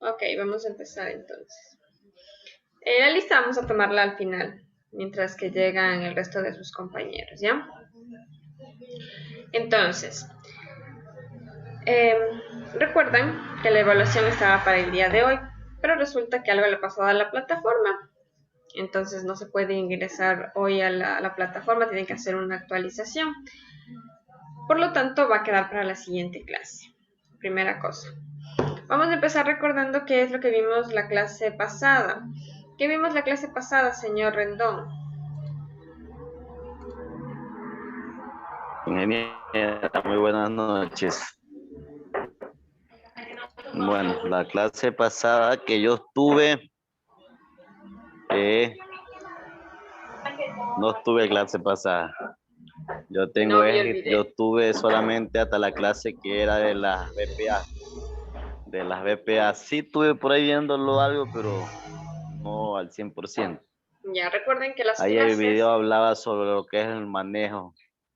Ok, vamos a empezar entonces. La lista vamos a tomarla al final, mientras que llegan el resto de sus compañeros, ¿ya? Entonces, eh, recuerdan que la evaluación estaba para el día de hoy, pero resulta que algo le pasó a la plataforma. Entonces no se puede ingresar hoy a la plataforma, tienen que hacer una actualización. Por lo tanto, va a quedar para la siguiente clase. Primera cosa. Vamos a empezar recordando qué es lo que vimos la clase pasada. ¿Qué vimos la clase pasada, señor Rendón? Ingeniera, muy buenas noches. Bueno, la clase pasada que yo tuve, no tuve clase pasada. No me olvidé. Yo tuve solamente hasta la clase que era de las BPA. De las BPA sí tuve por ahí viéndolo algo, pero no al 100%. Ya recuerden que las Ahí el video clases, hablaba sobre lo que es el manejo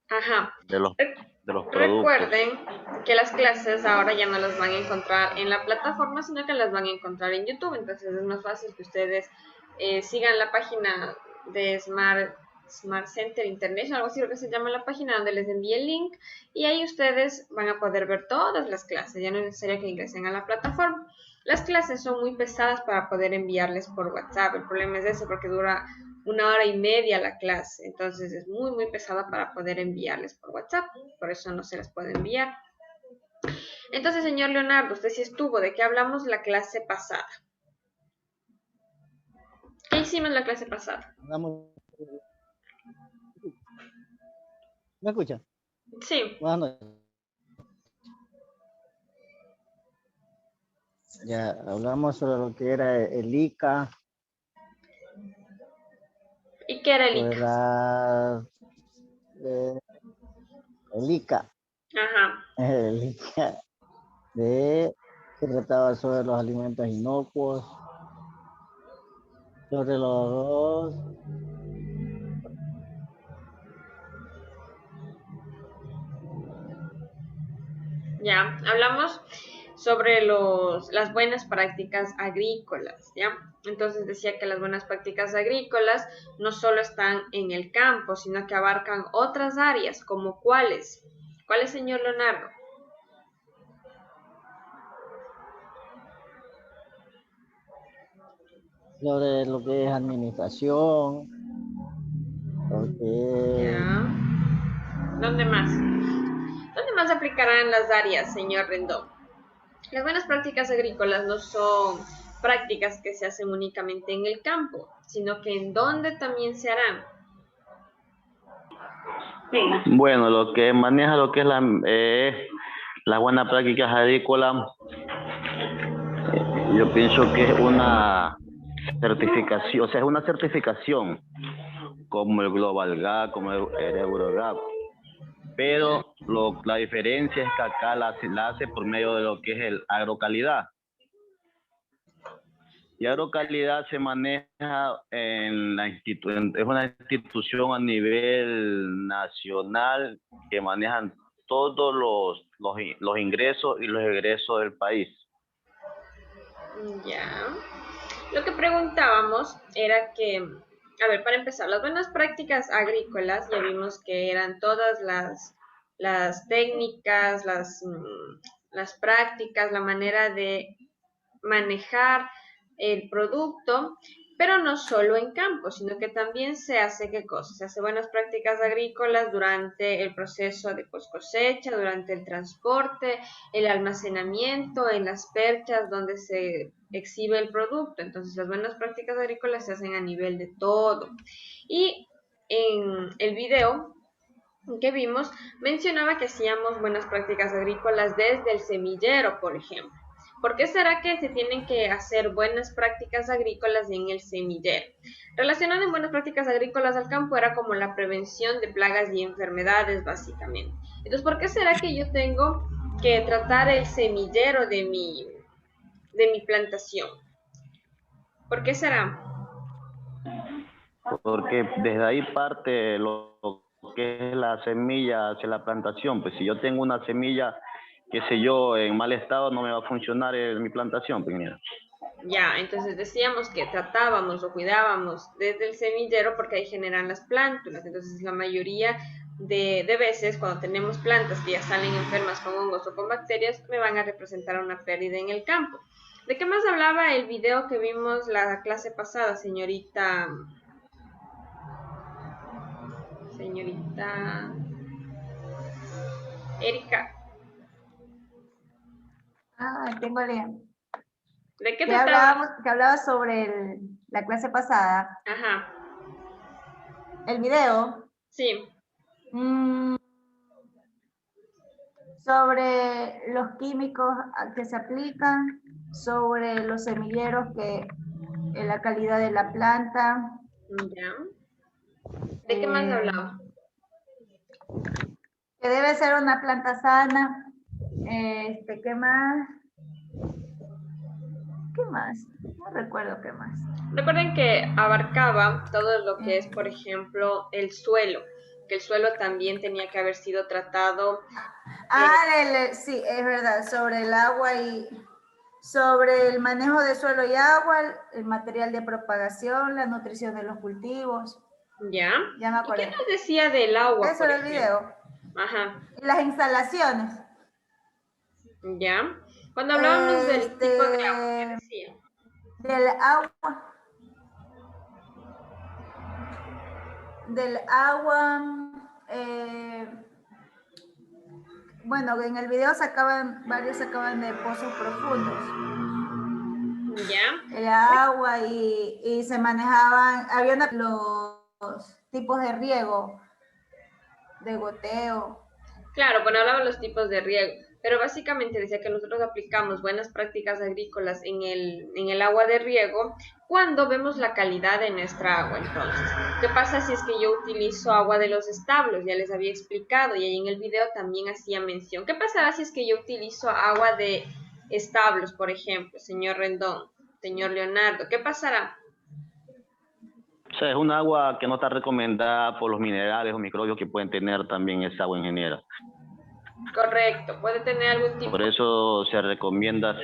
ajá, de los, Re- de los productos. recuerden que las clases ahora ya no las van a encontrar en la plataforma, sino que las van a encontrar en YouTube. Entonces es más fácil que ustedes sigan la página de Smart Center International, algo así lo que se llama la página, donde les envíe el link y ahí ustedes van a poder ver todas las clases. Ya no es necesario que ingresen a la plataforma. Las clases son muy pesadas para poder enviarles por WhatsApp. El problema es ese porque dura 1 hora y media la clase, entonces es muy muy pesada para poder enviarles por WhatsApp, por eso no se las puede enviar. Entonces, señor Leonardo, usted sí estuvo, ¿de qué hablamos la clase pasada? ¿Qué hicimos la clase pasada? ¿Me escucha? Sí. Buenas noches. Ya hablamos sobre lo que era el ICA, ¿Y qué era el sobre ICA? el ICA, Ajá. el ICA que trataba sobre los alimentos inocuos, sobre los Ya, hablamos sobre las buenas prácticas agrícolas, ¿ya? Entonces decía que las buenas prácticas agrícolas no solo están en el campo, sino que abarcan otras áreas, como cuáles. ¿Cuáles, señor Leonardo? sobre lo que es administración, lo que es Ya. ¿Dónde más? ¿Dónde más aplicarán las áreas, señor Rendón? Las buenas prácticas agrícolas no son prácticas que se hacen únicamente en el campo, sino que en donde también se harán. Bueno, lo que maneja lo que es las buenas prácticas agrícolas, yo pienso que es una certificación, o sea, es una certificación como el Global Gap, como el Eurogap. Pero la diferencia es que acá la hace por medio de lo que es el agrocalidad. Y agrocalidad se maneja es una institución a nivel nacional que manejan todos los ingresos y los egresos del país. Ya. Lo que preguntábamos era que, a ver, para empezar, las buenas prácticas agrícolas, ya vimos que eran todas las técnicas, las prácticas, la manera de manejar el producto, pero no solo en campo, sino que también se hace qué cosa, se hace buenas prácticas agrícolas durante el proceso de post cosecha, durante el transporte, el almacenamiento, en las perchas donde se exhibe el producto. Entonces las buenas prácticas agrícolas se hacen a nivel de todo. Y en el video que vimos mencionaba que hacíamos buenas prácticas agrícolas desde el semillero, por ejemplo. ¿Por qué será que se tienen que hacer buenas prácticas agrícolas en el semillero? Relacionado en buenas prácticas agrícolas al campo era como la prevención de plagas y enfermedades, básicamente. Entonces, ¿por qué será que yo tengo que tratar el semillero de mi plantación? ¿Por qué será? Porque desde ahí parte lo que es la semilla hacia la plantación. Pues si yo tengo una semilla qué sé yo, en mal estado no me va a funcionar mi plantación, pues mira. Ya, entonces decíamos que tratábamos o cuidábamos desde el semillero porque ahí generan las plántulas. Entonces la mayoría de veces cuando tenemos plantas que ya salen enfermas con hongos o con bacterias, me van a representar una pérdida en el campo. ¿De qué más hablaba el video que vimos la clase pasada, señorita? Señorita Erika. Tengo el, ¿De qué trataba? que hablaba sobre la clase pasada. Ajá, El video. sí, Sobre los químicos que se aplican, sobre los semilleros que la calidad de la planta. ya. ¿De qué más hablaba? Que debe ser una planta sana. ¿Qué más? ¿Qué más? No recuerdo qué más. Recuerden que abarcaba todo lo que es, por ejemplo, el suelo, que el suelo también tenía que haber sido tratado. Sí, es verdad, sobre el agua y sobre el manejo de suelo y agua, el material de propagación, la nutrición de los cultivos. ¿Ya? Ya me ¿Y acordé. qué nos decía del agua? Eso era el video. Ajá. Y las instalaciones. ¿Ya? Cuando hablábamos del tipo de agua, ¿qué decía? Del agua. Del agua. Bueno, en el video varios sacaban de pozos profundos. ¿Ya? El agua y se manejaban, había los tipos de riego, de goteo. Claro, bueno, hablaba de los tipos de riego, pero básicamente decía que nosotros aplicamos buenas prácticas agrícolas en el agua de riego cuando vemos la calidad de nuestra agua. Entonces, ¿qué pasa si es que yo utilizo agua de los establos? Ya les había explicado y ahí en el video también hacía mención. ¿Qué pasará si es que yo utilizo agua de establos, por ejemplo, señor Rendón, señor Leonardo? ¿Qué pasará? O sea, es un agua que no está recomendada por los minerales o microbios que pueden tener también esa agua ingeniera. Correcto, puede tener algún tipo. Por eso se recomienda,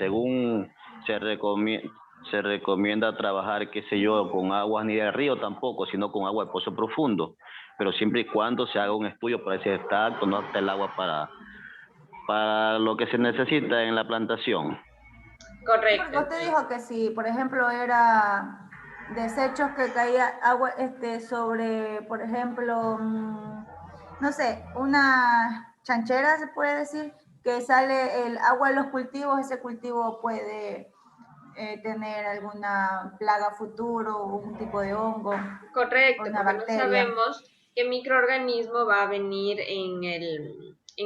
se recomienda trabajar, qué sé yo, con aguas ni de río tampoco, sino con agua de pozo profundo. Pero siempre y cuando se haga un estudio para ver si está apto o no apta el agua para lo que se necesita en la plantación. Correcto. Porque usted dijo que si, por ejemplo, era desechos que caía agua sobre, por ejemplo, no sé, una chanchera, se puede decir, que sale el agua de los cultivos, ese cultivo puede tener alguna plaga futuro o un tipo de hongo. Correcto, una porque bacteria. no sabemos qué microorganismo va a venir en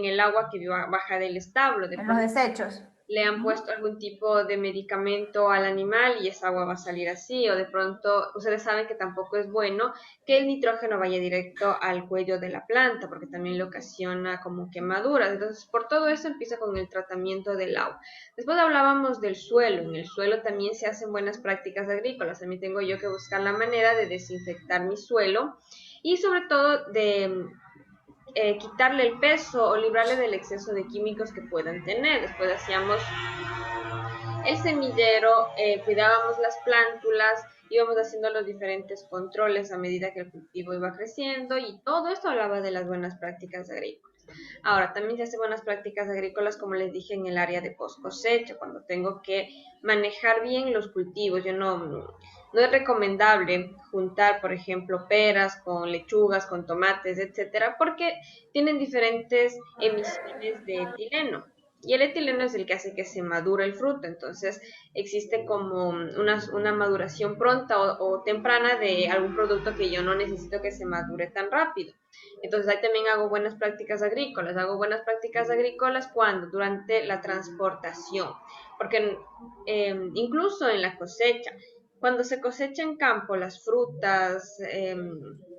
el agua que baja del establo. En los desechos. Le han puesto algún tipo de medicamento al animal y esa agua va a salir así, o de pronto ustedes saben que tampoco es bueno que el nitrógeno vaya directo al cuello de la planta, porque también le ocasiona como quemaduras. Entonces, por todo eso empieza con el tratamiento del agua. Después hablábamos del suelo. En el suelo también se hacen buenas prácticas agrícolas. A mí tengo yo que buscar la manera de desinfectar mi suelo y sobre todo de quitarle el peso o librarle del exceso de químicos que puedan tener. Después hacíamos el semillero, cuidábamos las plántulas, íbamos haciendo los diferentes controles a medida que el cultivo iba creciendo y todo esto hablaba de las buenas prácticas agrícolas. Ahora, también se hacen buenas prácticas agrícolas, como les dije, en el área de post cosecha, cuando tengo que manejar bien los cultivos. Yo no es recomendable juntar, por ejemplo, peras con lechugas, con tomates, etcétera, porque tienen diferentes emisiones de etileno. Y el etileno es el que hace que se madure el fruto. Entonces, existe como una maduración pronta o temprana de algún producto que yo no necesito que se madure tan rápido. Entonces, ahí también hago buenas prácticas agrícolas. Hago buenas prácticas agrícolas cuando durante la transportación. Porque incluso en la cosecha, cuando se cosecha en campo las frutas,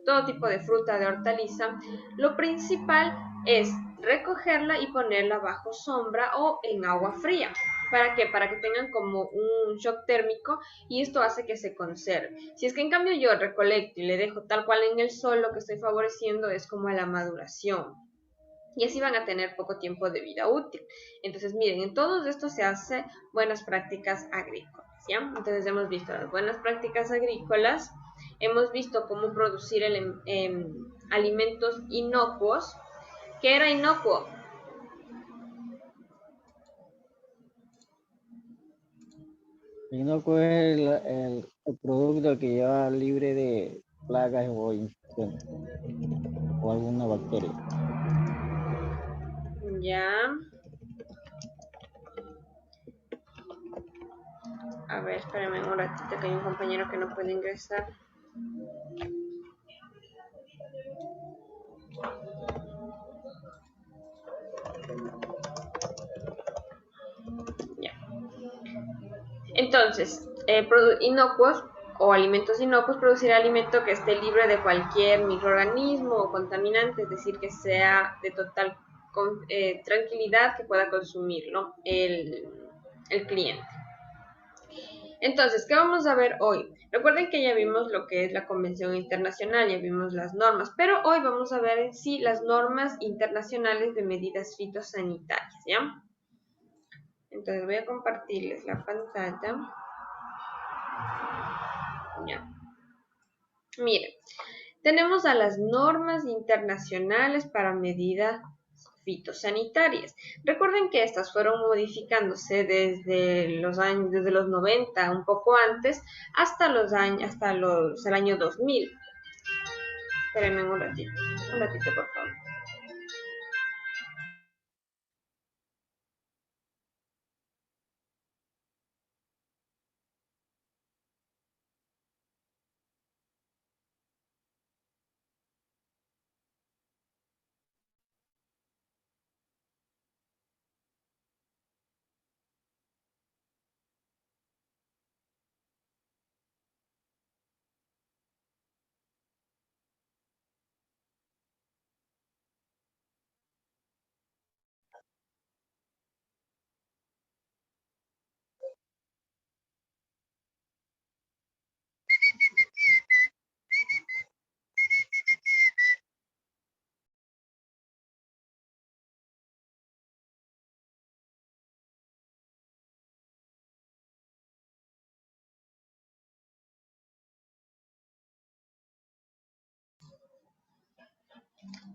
todo tipo de fruta, de hortaliza, lo principal es recogerla y ponerla bajo sombra o en agua fría. ¿Para qué? Para que tengan como un shock térmico y esto hace que se conserve. Si es que en cambio yo recolecto y le dejo tal cual en el sol, lo que estoy favoreciendo es como la maduración. y así van a tener poco tiempo de vida útil. Entonces, miren, en todo esto se hace buenas prácticas agrícolas, ¿ya? Entonces, hemos visto las buenas prácticas agrícolas, hemos visto cómo producir alimentos inocuos. ¿Qué era inocuo? Inocuo es el producto que lleva libre de plagas o infecciones o alguna bacteria. Ya. A ver, espérame un ratito que hay un compañero que no puede ingresar. Ya. Entonces, inocuos o alimentos inocuos, producir alimento que esté libre de cualquier microorganismo o contaminante, es decir, que sea de total tranquilidad que pueda consumirlo el cliente. Entonces, ¿qué vamos a ver hoy? Recuerden que ya vimos lo que es la Convención Internacional, ya vimos las normas, pero hoy vamos a ver en sí las normas internacionales de medidas fitosanitarias, ¿ya? Entonces voy a compartirles la pantalla. Ya. Miren, tenemos a las normas internacionales para medidas fitosanitarias. Recuerden que estas fueron modificándose desde los 90, un poco antes, hasta el año 2000. Espérenme un ratito, por favor.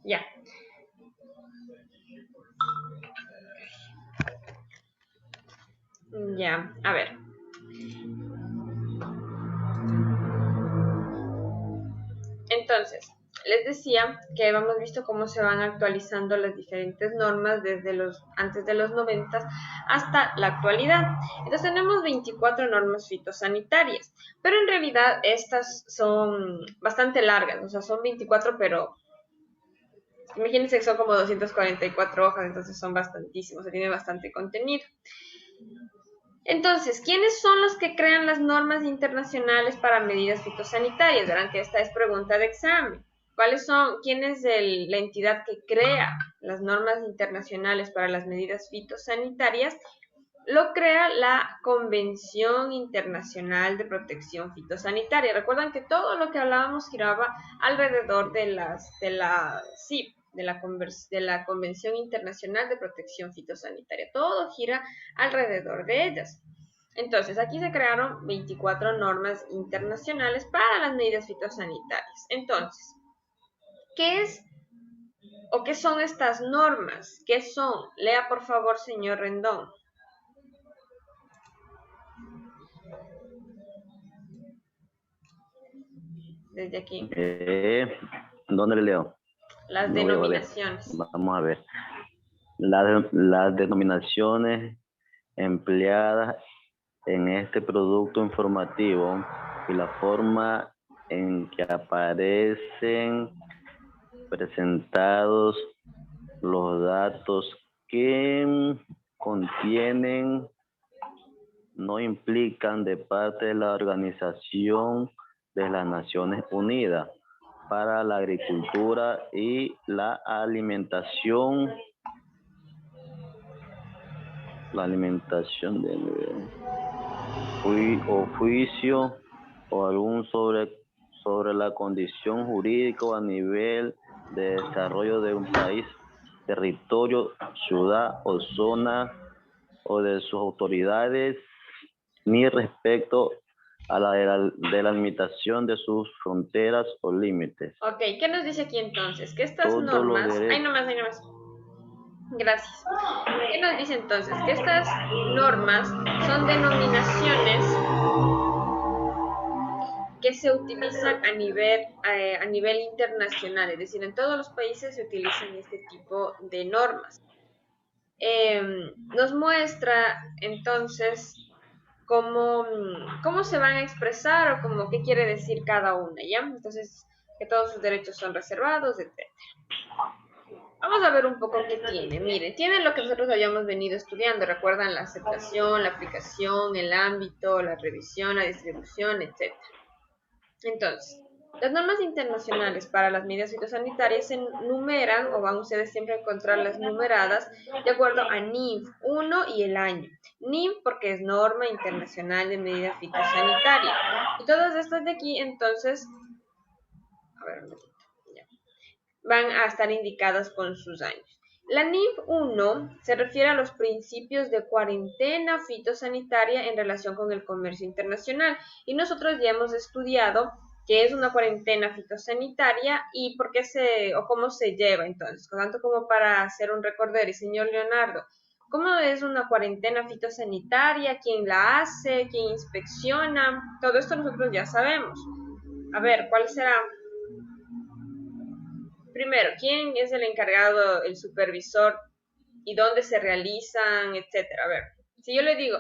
Ya. Ya, a ver. Entonces, les decía que hemos visto cómo se van actualizando las diferentes normas desde antes de los 90 hasta la actualidad. Entonces tenemos 24 normas fitosanitarias, pero en realidad estas son bastante largas, o sea, son 24, pero imagínense que son como 244 hojas, entonces son bastantísimos, se tiene bastante contenido. Entonces, ¿quiénes son los que crean las normas internacionales para medidas fitosanitarias? Verán que esta es pregunta de examen. ¿Quién es la entidad que crea las normas internacionales para las medidas fitosanitarias? Lo crea la Convención Internacional de Protección Fitosanitaria. Recuerdan que todo lo que hablábamos giraba alrededor de la Convención Internacional de Protección Fitosanitaria. Todo gira alrededor de ellas. Entonces, aquí se crearon 24 normas internacionales para las medidas fitosanitarias. Entonces, ¿qué son estas normas? ¿Qué son? Lea, por favor, señor Rendón. Desde aquí. ¿Dónde le leo? Las denominaciones. Vamos a ver. Las denominaciones empleadas en este producto informativo y la forma en que aparecen presentados los datos que contienen no implican de parte de la Organización de las Naciones Unidas para la Agricultura y la Alimentación, de juicio o algún sobre la condición jurídica a nivel de desarrollo de un país territorio, ciudad o zona o de sus autoridades, ni respecto a la delimitación de sus fronteras o límites. Ok, ¿qué nos dice aquí entonces? Que estas Todos los normas... derechos. Ahí nomás, ahí nomás. Gracias. ¿Qué nos dice entonces? Que estas normas son denominaciones que se utilizan a nivel internacional, es decir, en todos los países se utilizan este tipo de normas. Nos muestra entonces cómo se van a expresar o como qué quiere decir cada una, ¿ya? Entonces, que todos sus derechos son reservados, etc. Vamos a ver un poco qué tiene. Miren, tiene lo que nosotros habíamos venido estudiando. Recuerdan la aceptación, la aplicación, el ámbito, la revisión, la distribución, etc. Entonces, las normas internacionales para las medidas fitosanitarias se numeran, o van ustedes siempre a encontrarlas numeradas, de acuerdo a NIF 1 y el año. NIF porque es Norma Internacional de Medida Fitosanitaria. Y todas estas de aquí, entonces, a ver, un momentito, ya, van a estar indicadas con sus años. La NIF 1 se refiere a los principios de cuarentena fitosanitaria en relación con el comercio internacional. Y nosotros ya hemos estudiado qué es una cuarentena fitosanitaria y por qué o cómo se lleva entonces. Tanto como para hacer un recorder. Y señor Leonardo, ¿cómo es una cuarentena fitosanitaria? ¿Quién la hace? ¿Quién inspecciona? Todo esto nosotros ya sabemos. A ver, ¿cuál será? Primero, ¿quién es el encargado, el supervisor y dónde se realizan, etcétera? A ver, si yo le digo,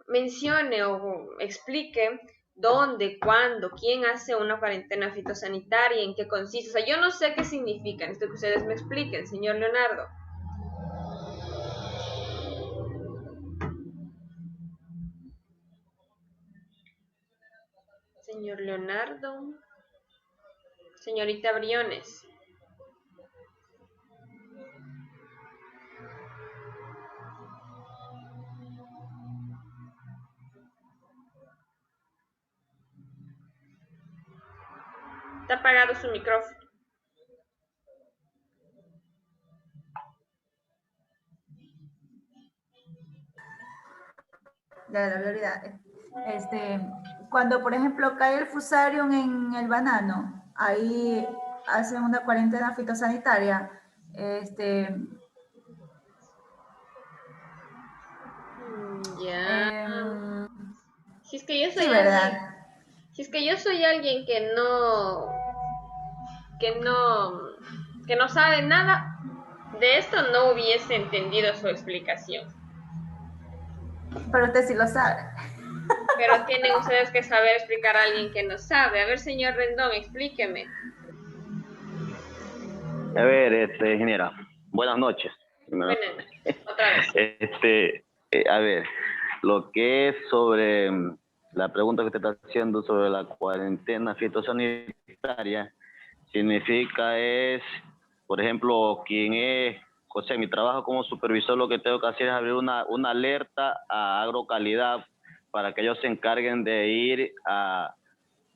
mencione o explique dónde, cuándo, quién hace una cuarentena fitosanitaria, en qué consiste. O sea, yo no sé qué significa, necesito que ustedes me expliquen, señor Leonardo. Señor Leonardo. Señorita Briones. Está apagado su micrófono. Ya la olvidado. Cuando, por ejemplo, cae el fusarium en el banano, ahí hacen una cuarentena fitosanitaria. Ya. Si es que yo soy sí, alguien, ¿verdad? si es que yo soy alguien que no sabe nada de esto, no hubiese entendido su explicación. Pero usted sí lo sabe. Pero tienen ustedes que saber explicar a alguien que no sabe. A ver, señor Rendón, explíqueme. A ver, ingeniera, buenas noches. Buenas noches, otra vez. A ver, lo que es sobre la pregunta que usted está haciendo sobre la cuarentena fitosanitaria, significa es, por ejemplo, o sea, mi trabajo como supervisor, lo que tengo que hacer es abrir una alerta a Agrocalidad para que ellos se encarguen de ir a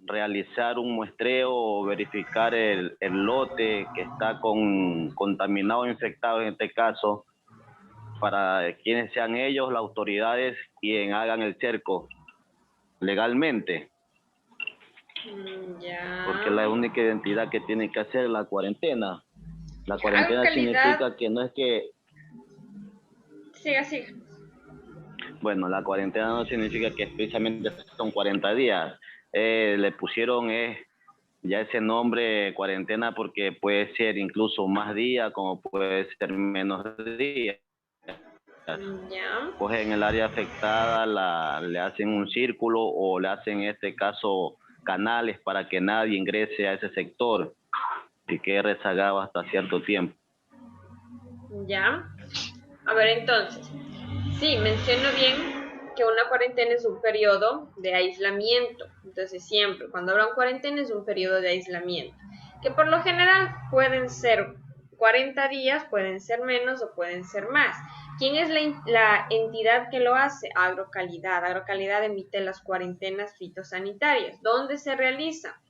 realizar un muestreo o verificar el lote que está contaminado o infectado en este caso, para quienes sean ellos, las autoridades, quien hagan el cerco legalmente. Ya. Porque la única identidad que tiene que hacer es la cuarentena. La cuarentena significa que no es que... Siga. Bueno, la cuarentena no significa que precisamente son 40 días. Le pusieron ya ese nombre cuarentena porque puede ser incluso más días como puede ser menos días. Ya. Pues en el área afectada le hacen un círculo o le hacen en este caso canales para que nadie ingrese a ese sector y quede rezagado hasta cierto tiempo. Ya. A ver, entonces, sí, menciono bien que una cuarentena es un periodo de aislamiento. Entonces, siempre, cuando hablan cuarentena es un periodo de aislamiento, que por lo general pueden ser 40 días, pueden ser menos o pueden ser más. ¿Quién es la entidad que lo hace? Agrocalidad. Agrocalidad emite las cuarentenas fitosanitarias. ¿Dónde se realiza?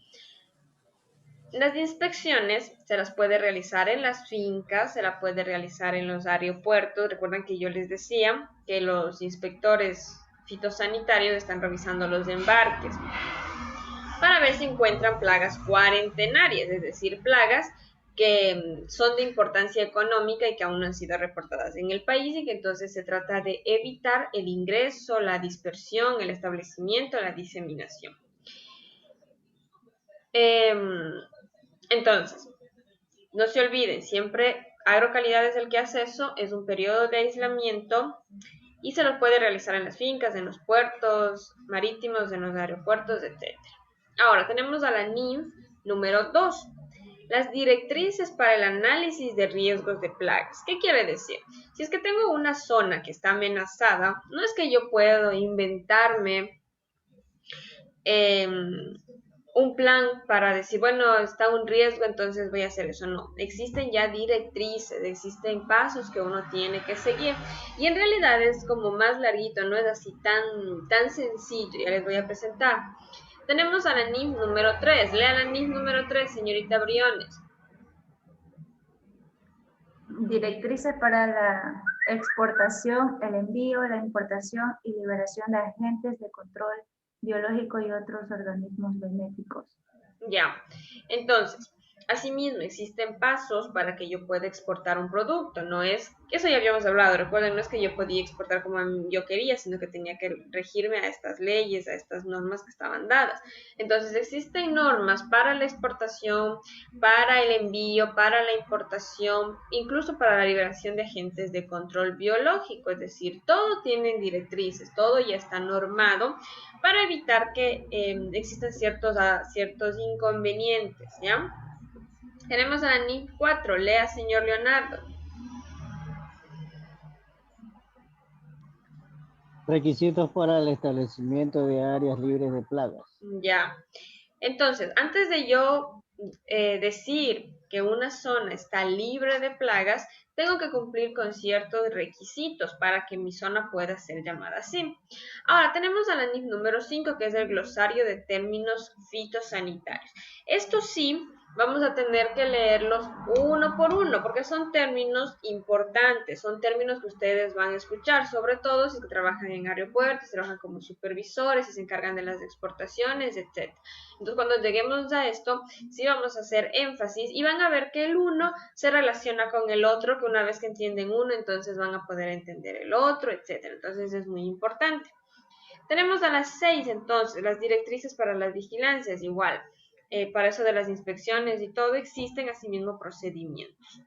Las inspecciones se las puede realizar en las fincas, se las puede realizar en los aeropuertos. Recuerden que yo les decía que los inspectores fitosanitarios están revisando los embarques para ver si encuentran plagas cuarentenarias, es decir, plagas que son de importancia económica y que aún no han sido reportadas en el país y que entonces se trata de evitar el ingreso, la dispersión, el establecimiento, la diseminación. Entonces, no se olviden, siempre Agrocalidad es el que hace eso, es un periodo de aislamiento y se lo puede realizar en las fincas, en los puertos marítimos, en los aeropuertos, etc. Ahora tenemos a la NINF número 2, las directrices para el análisis de riesgos de plagas. ¿Qué quiere decir? Si es que tengo una zona que está amenazada, no es que yo puedo inventarme un plan para decir, bueno, está un riesgo, entonces voy a hacer eso. No, existen ya directrices, existen pasos que uno tiene que seguir. Y en realidad es como más larguito, no es así tan sencillo. Ya les voy a presentar. Tenemos a la NIF número 3. Lea la NIF número 3, señorita Briones. Directrices para la exportación, el envío, la importación y liberación de agentes de control biológico y otros organismos benéficos. Ya, entonces, asimismo existen pasos para que yo pueda exportar un producto, no es, eso ya habíamos hablado, recuerden, no es que yo podía exportar como yo quería, sino que tenía que regirme a estas leyes, a estas normas que estaban dadas. Entonces existen normas para la exportación, para el envío, para la importación, incluso para la liberación de agentes de control biológico, es decir, todo tiene directrices, todo ya está normado para evitar que existan ciertos inconvenientes, ¿ya? Tenemos a la NIF 4, lea, señor Leonardo. Requisitos para el establecimiento de áreas libres de plagas. Ya. Entonces, antes de yo decir que una zona está libre de plagas, tengo que cumplir con ciertos requisitos para que mi zona pueda ser llamada así. Ahora, tenemos a la NIF número 5, que es el glosario de términos fitosanitarios. Esto sí, vamos a tener que leerlos uno por uno, porque son términos importantes, son términos que ustedes van a escuchar, sobre todo si trabajan en aeropuertos, si trabajan como supervisores, si se encargan de las exportaciones, etc. Entonces, cuando lleguemos a esto, sí vamos a hacer énfasis y van a ver que el uno se relaciona con el otro, que una vez que entienden uno, entonces van a poder entender el otro, etc. Entonces, es muy importante. Tenemos a las 6, entonces, las directrices para las vigilancias, igual. Para eso de las inspecciones y todo, existen asimismo procedimientos.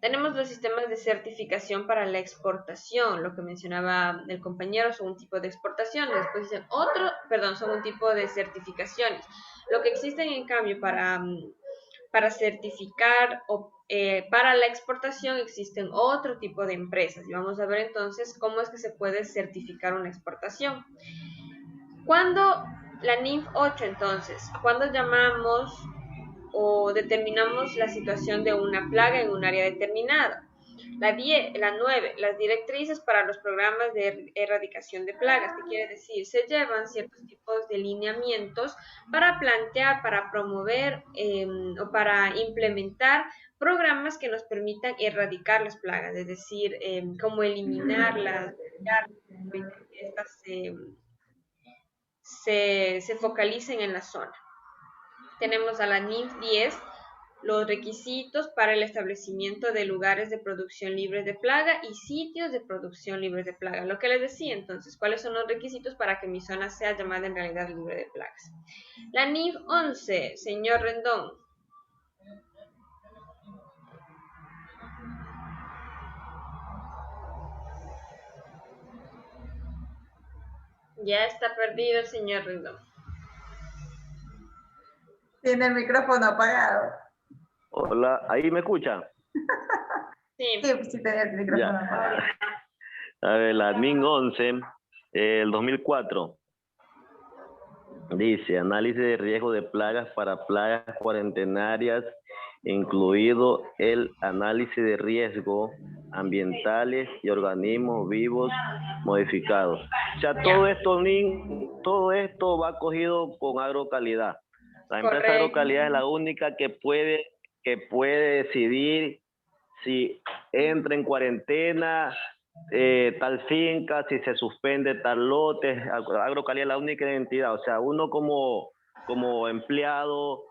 Tenemos los sistemas de certificación para la exportación, lo que mencionaba el compañero, son un tipo de exportación, después dicen son un tipo de certificaciones. Lo que existen en cambio para certificar o para la exportación existen otro tipo de empresas y vamos a ver entonces cómo es que se puede certificar una exportación. Cuando la NIF 8 entonces, cuando llamamos o determinamos la situación de una plaga en un área determinada. La 9, las directrices para los programas de erradicación de plagas. ¿Qué quiere decir? Se llevan ciertos tipos de lineamientos para plantear, para promover o para implementar programas que nos permitan erradicar las plagas, es decir, cómo eliminarlas, que estas se focalicen en la zona. Tenemos a la NIF 10, los requisitos para el establecimiento de lugares de producción libres de plaga y sitios de producción libres de plaga. Lo que les decía entonces, ¿cuáles son los requisitos para que mi zona sea llamada en realidad libre de plagas? La NIF 11, señor Rendón. Ya está perdido el señor Rendón. Tiene el micrófono apagado. Hola, ¿ahí me escuchan? Sí, Sí, tenía el micrófono apagado. A ver, la admin 11, el 2004, dice, análisis de riesgo de plagas para plagas cuarentenarias, incluido el análisis de riesgo ambientales y organismos vivos modificados. O sea, todo esto va cogido con agrocalidad. La empresa Correcto. Agrocalidad es la única que puede decidir si entra en cuarentena tal finca, si se suspende tal lote. Agrocalidad es la única entidad. O sea, uno como empleado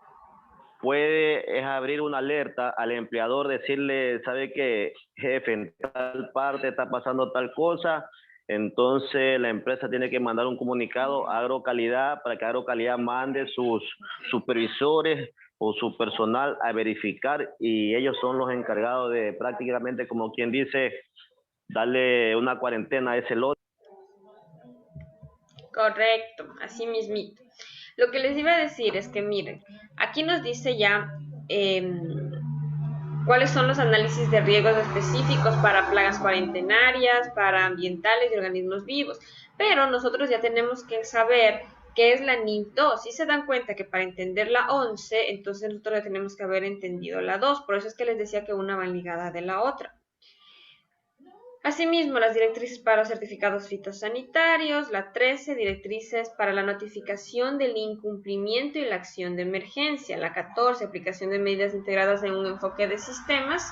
puede abrir una alerta al empleador, decirle, sabe que jefe, en tal parte está pasando tal cosa, entonces la empresa tiene que mandar un comunicado a Agrocalidad para que Agrocalidad mande sus supervisores o su personal a verificar, y ellos son los encargados de prácticamente, como quien dice, darle una cuarentena a ese lote. Correcto, así mismito. Lo que les iba a decir es que miren, aquí nos dice ya cuáles son los análisis de riesgos específicos para plagas cuarentenarias, para ambientales y organismos vivos, pero nosotros ya tenemos que saber qué es la NIM 2. Si se dan cuenta que para entender la 11, entonces nosotros ya tenemos que haber entendido la 2, por eso es que les decía que una va ligada de la otra. Asimismo, las directrices para los certificados fitosanitarios, la 13, directrices para la notificación del incumplimiento y la acción de emergencia, la 14, aplicación de medidas integradas en un enfoque de sistemas,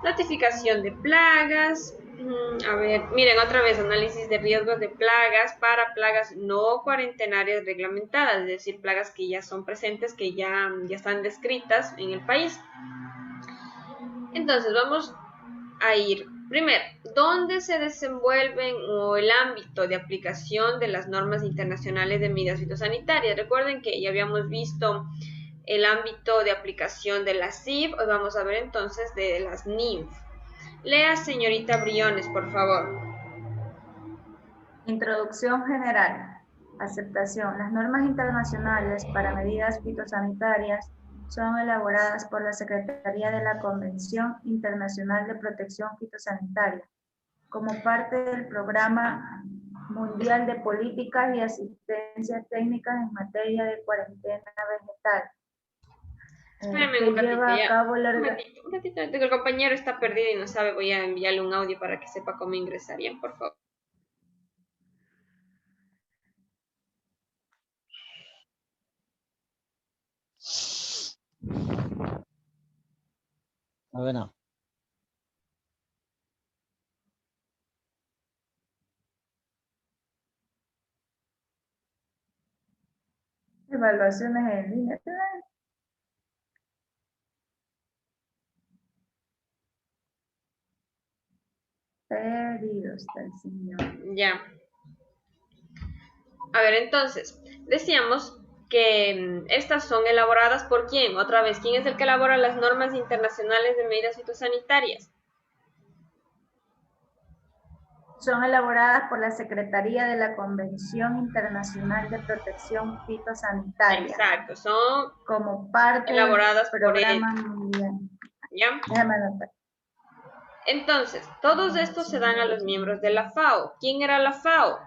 notificación de plagas, a ver, miren otra vez, análisis de riesgos de plagas para plagas no cuarentenarias reglamentadas, es decir, plagas que ya son presentes, que ya están descritas en el país. Entonces, vamos a ir primero, ¿dónde se desenvuelven o el ámbito de aplicación de las normas internacionales de medidas fitosanitarias? Recuerden que ya habíamos visto el ámbito de aplicación de las CIF, hoy vamos a ver entonces de las NIF. Lea, señorita Briones, por favor. Introducción general. Aceptación. Las normas internacionales para medidas fitosanitarias son elaboradas por la Secretaría de la Convención Internacional de Protección Fitosanitaria como parte del Programa Mundial de Políticas y Asistencias Técnicas en materia de cuarentena vegetal. Espérenme Que un ratito, lleva a ya. cabo la Un ratito, el compañero está perdido y no sabe, voy a enviarle un audio para que sepa cómo ingresarían, por favor. A ver, no. evaluaciones en línea. Perdido está el señor. Ya. A ver, entonces, decíamos que estas son elaboradas por quién. Otra vez, ¿quién es el que elabora las normas internacionales de medidas fitosanitarias? Son elaboradas por la Secretaría de la Convención Internacional de Protección Fitosanitaria. Exacto, son como parte elaboradas del por programa mundial. ¿Ya? Déjame anotar. Entonces, todos estos se dan a los miembros de la FAO. ¿Quién era la FAO?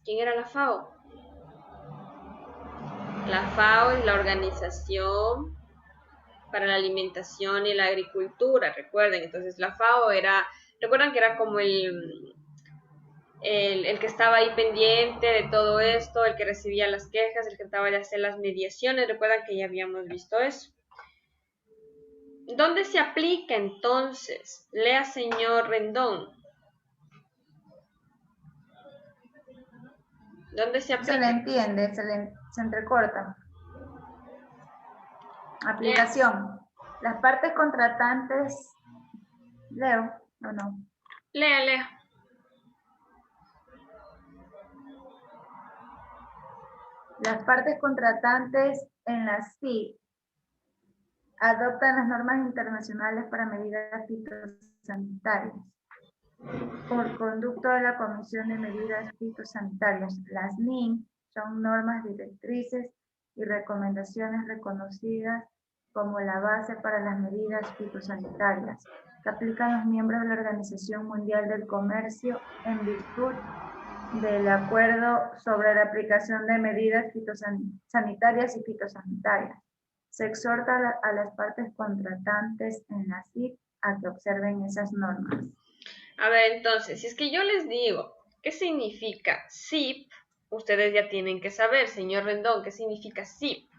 ¿Quién era la FAO? La FAO es la Organización para la Alimentación y la Agricultura, recuerden. Entonces, la FAO era, recuerdan que era como el que estaba ahí pendiente de todo esto, el que recibía las quejas, el que trataba de hacer las mediaciones. Recuerdan que ya habíamos visto eso. ¿Dónde se aplica entonces? Lea, señor Rendón. ¿Dónde se aplica? Se le entiende, se entrecorta. Aplicación. Las partes contratantes. ¿Leo o no? Lea. Las partes contratantes en la CIF adoptan las normas internacionales para medidas fitosanitarias por conducto de la Comisión de Medidas Fitosanitarias. Las NIM son normas directrices y recomendaciones reconocidas como la base para las medidas fitosanitarias que aplican los miembros de la Organización Mundial del Comercio en virtud del acuerdo sobre la aplicación de medidas fitosanitarias y fitosanitarias. Se exhorta a las partes contratantes en la CIF a que observen esas normas. A ver, entonces, si es que yo les digo, ¿qué significa zip? Ustedes ya tienen que saber, señor Rendón, ¿qué significa zip?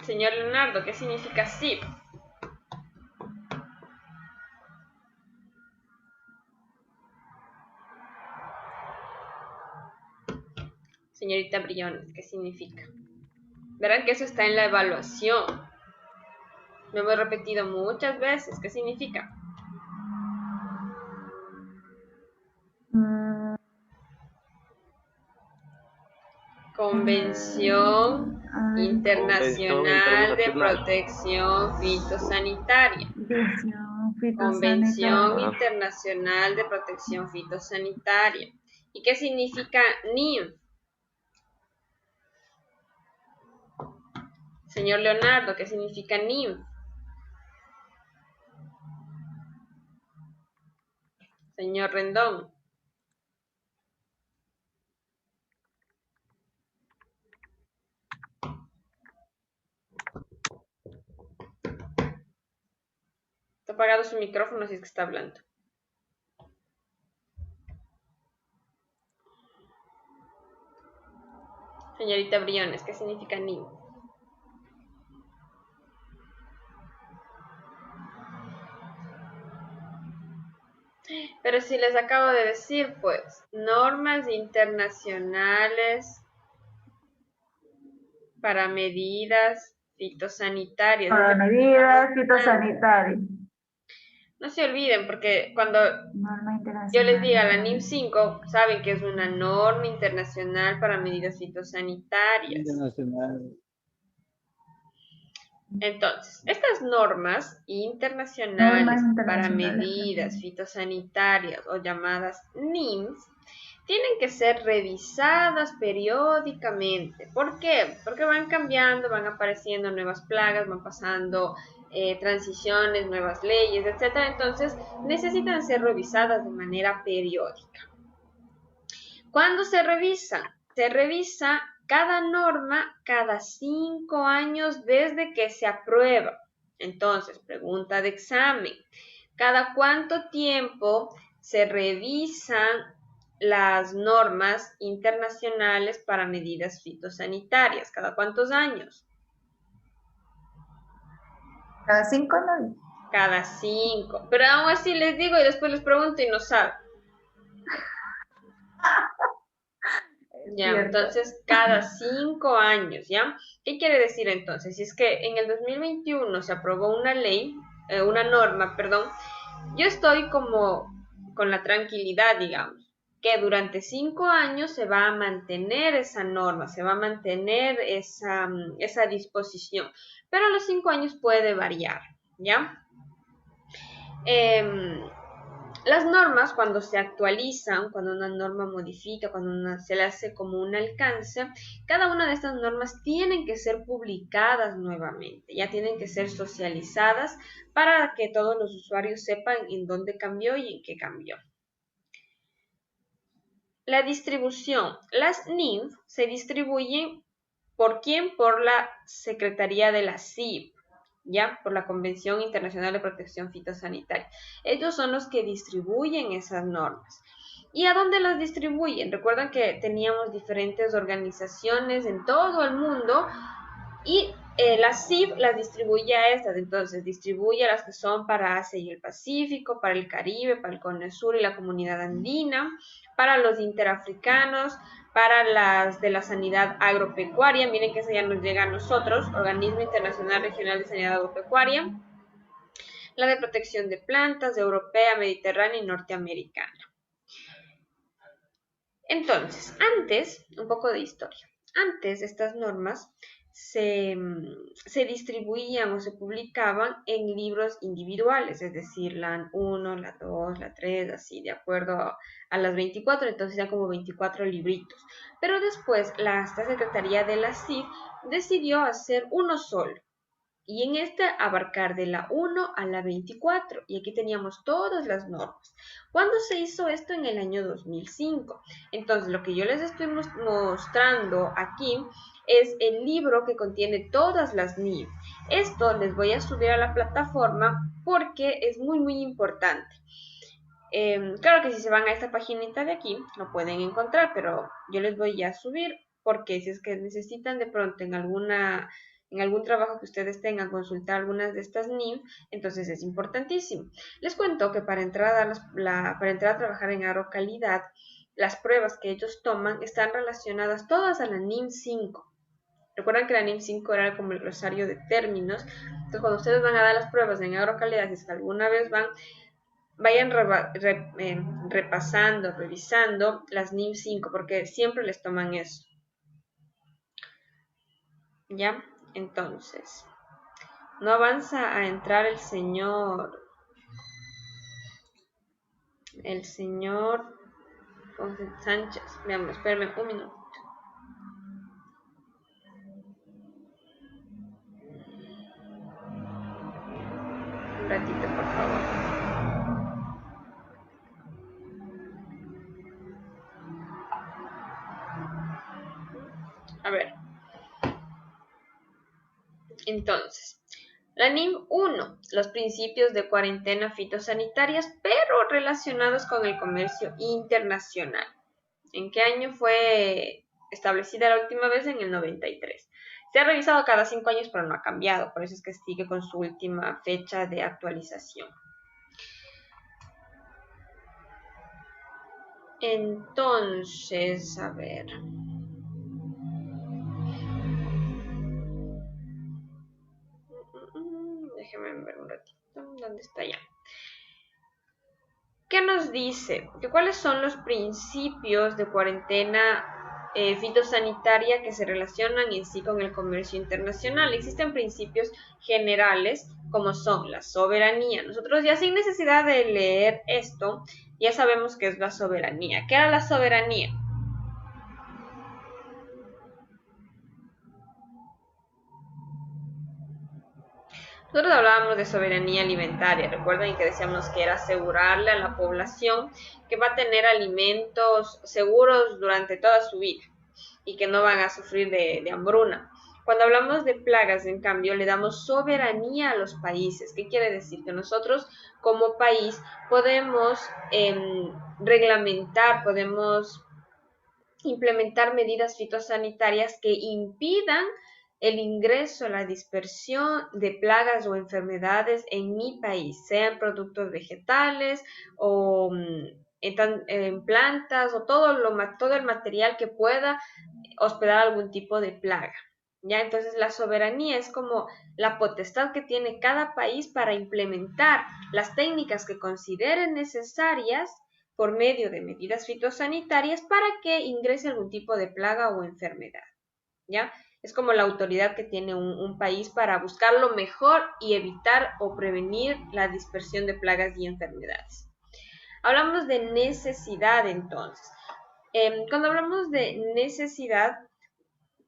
Señor Leonardo, ¿qué significa zip? Señorita Briones, ¿qué significa? Verán que eso está en la evaluación. Lo hemos repetido muchas veces. ¿Qué significa? Mm, Convención Internacional de Internacional. Protección Fitosanitaria. Convención Convención fitosanitaria. Internacional de Protección Fitosanitaria. ¿Y qué significa NIM? Señor Leonardo, ¿qué significa NIM? Señor Rendón. Está apagado su micrófono si es que está hablando. Señorita Briones, ¿qué significa NIM? Pero si les acabo de decir, pues, normas internacionales para medidas fitosanitarias. Para medidas fitosanitarias. No se olviden, porque cuando Norma yo les internacional. diga la NIM 5, saben que es una norma internacional para medidas fitosanitarias. Internacional. Entonces, estas normas internacionales para medidas fitosanitarias o llamadas NIMs tienen que ser revisadas periódicamente. ¿Por qué? Porque van cambiando, van apareciendo nuevas plagas, van pasando transiciones, nuevas leyes, etc. Entonces, necesitan ser revisadas de manera periódica. ¿Cuándo se revisan? Se revisa cada norma cada 5 años desde que se aprueba. Entonces, pregunta de examen. ¿Cada cuánto tiempo se revisan las normas internacionales para medidas fitosanitarias? ¿Cada cuántos años? Cada 5 no. Cada 5. Pero aún así les digo y después les pregunto y no saben. Ya, Cierto. entonces cada 5 años, ¿ya? ¿Qué quiere decir entonces? Si es que en el 2021 se aprobó una ley, una norma, perdón, yo estoy como con la tranquilidad, digamos, que durante 5 años se va a mantener esa norma, se va a mantener esa disposición, pero a los 5 años puede variar, ¿ya? Las normas, cuando se actualizan, cuando una norma modifica, cuando se le hace como un alcance, cada una de estas normas tienen que ser publicadas nuevamente, ya tienen que ser socializadas para que todos los usuarios sepan en dónde cambió y en qué cambió. La distribución. Las NIMF se distribuyen ¿por quién? Por la Secretaría de la CIP. ¿Ya? Por la Convención Internacional de Protección Fitosanitaria. Ellos son los que distribuyen esas normas. ¿Y a dónde las distribuyen? Recuerdan que teníamos diferentes organizaciones en todo el mundo y la CIP las distribuye a estas, entonces distribuye a las que son para Asia y el Pacífico, para el Caribe, para el Cono Sur y la Comunidad Andina, para los interafricanos, para las de la sanidad agropecuaria, miren que esa ya nos llega a nosotros, Organismo Internacional Regional de Sanidad Agropecuaria, la de protección de plantas, europea, mediterránea y norteamericana. Entonces, antes, un poco de historia, antes estas normas se distribuían o se publicaban en libros individuales, es decir, la 1, la 2, la 3, así, de acuerdo a las 24, entonces ya como 24 libritos. Pero después esta Secretaría de la CIF decidió hacer uno solo. y en este abarcar de la 1 a la 24, y aquí teníamos todas las normas. ¿Cuándo se hizo esto? En el año 2005. Entonces, lo que yo les estoy mostrando aquí es el libro que contiene todas las NIF. Esto les voy a subir a la plataforma porque es muy, muy importante. Claro que si se van a esta paginita de aquí, lo pueden encontrar, pero yo les voy a subir porque si es que necesitan de pronto en algún trabajo que ustedes tengan consultar algunas de estas NIF, entonces es importantísimo. Les cuento que para entrar a trabajar en agrocalidad, las pruebas que ellos toman están relacionadas todas a la NIM 5. Recuerdan que la NIM 5 era como el glosario de términos. Entonces, cuando ustedes van a dar las pruebas en agrocalidad, si es que alguna vez vayan repasando, revisando las NIM 5, porque siempre les toman eso. ¿Ya? Entonces, no avanza a entrar el señor José Sánchez. Veamos, espérenme un minuto. Un ratito, por favor. A ver. Entonces, la NIM 1, los principios de cuarentena fitosanitarias, pero relacionados con el comercio internacional. ¿En qué año fue establecida la última vez? En el 93. Se ha revisado cada 5 años, pero no ha cambiado, por eso es que sigue con su última fecha de actualización. Entonces, a ver. Déjenme ver un ratito. ¿Dónde está ya? ¿Qué nos dice? ¿Cuáles son los principios de cuarentena fitosanitaria que se relacionan en sí con el comercio internacional? Existen principios generales como son la soberanía. Nosotros ya sin necesidad de leer esto, ya sabemos qué es la soberanía. ¿Qué era la soberanía? Nosotros hablábamos de soberanía alimentaria. Recuerden que decíamos que era asegurarle a la población que va a tener alimentos seguros durante toda su vida y que no van a sufrir de hambruna. Cuando hablamos de plagas, en cambio, le damos soberanía a los países. ¿Qué quiere decir? Que nosotros como país podemos reglamentar, podemos implementar medidas fitosanitarias que impidan el ingreso, la dispersión de plagas o enfermedades en mi país, sean productos vegetales o en plantas o todo el material que pueda hospedar algún tipo de plaga. ¿Ya? Entonces la soberanía es como la potestad que tiene cada país para implementar las técnicas que consideren necesarias por medio de medidas fitosanitarias para que ingrese algún tipo de plaga o enfermedad. ¿Ya? Es como la autoridad que tiene un país para buscar lo mejor y evitar o prevenir la dispersión de plagas y enfermedades. Hablamos de necesidad entonces. Cuando hablamos de necesidad,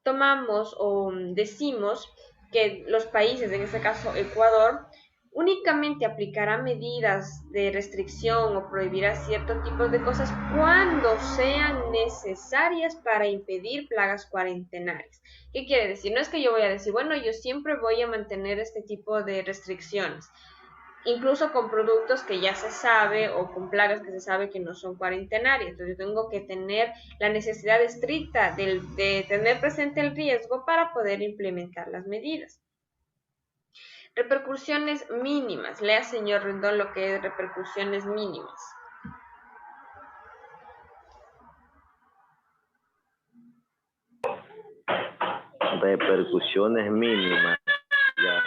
tomamos o decimos que los países, en este caso Ecuador, únicamente aplicará medidas de restricción o prohibirá ciertos tipos de cosas cuando sean necesarias para impedir plagas cuarentenarias. ¿Qué quiere decir? No es que yo voy a decir, bueno, yo siempre voy a mantener este tipo de restricciones, incluso con productos que ya se sabe o con plagas que se sabe que no son cuarentenarias. Entonces yo tengo que tener la necesidad estricta de tener presente el riesgo para poder implementar las medidas. Repercusiones mínimas. Lea, señor Rendón, lo que es repercusiones mínimas. Repercusiones mínimas. Ya.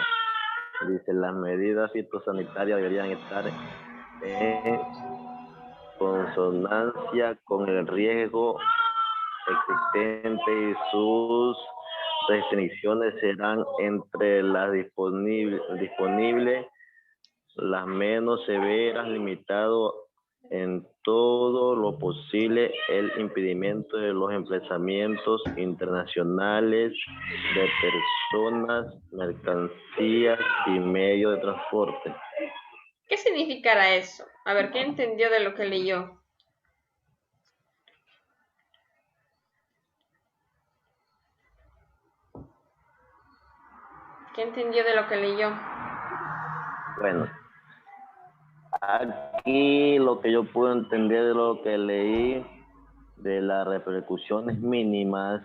Dice, las medidas fitosanitarias deberían estar en consonancia con el riesgo existente y sus restricciones serán entre las disponibles las menos severas, limitado en todo lo posible el impedimento de los emplazamientos internacionales de personas, mercancías y medios de transporte. ¿Qué significará eso? A ver, ¿qué entendió de lo que leyó? ¿Qué entendió de lo que leyó? Bueno, aquí lo que yo puedo entender de lo que leí, de las repercusiones mínimas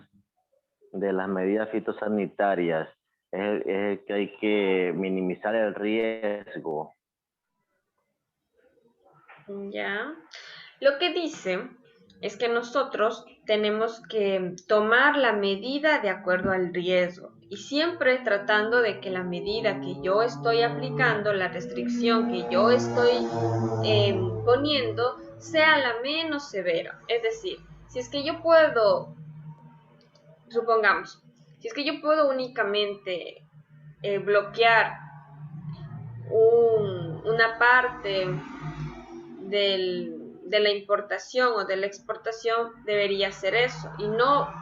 de las medidas fitosanitarias, es que hay que minimizar el riesgo. Ya. Lo que dice es que nosotros tenemos que tomar la medida de acuerdo al riesgo y siempre tratando de que la medida que yo estoy aplicando, la restricción que yo estoy poniendo, sea la menos severa. Es decir, si es que yo puedo, supongamos, si es que yo puedo únicamente bloquear una parte de la importación o de la exportación, debería ser eso y no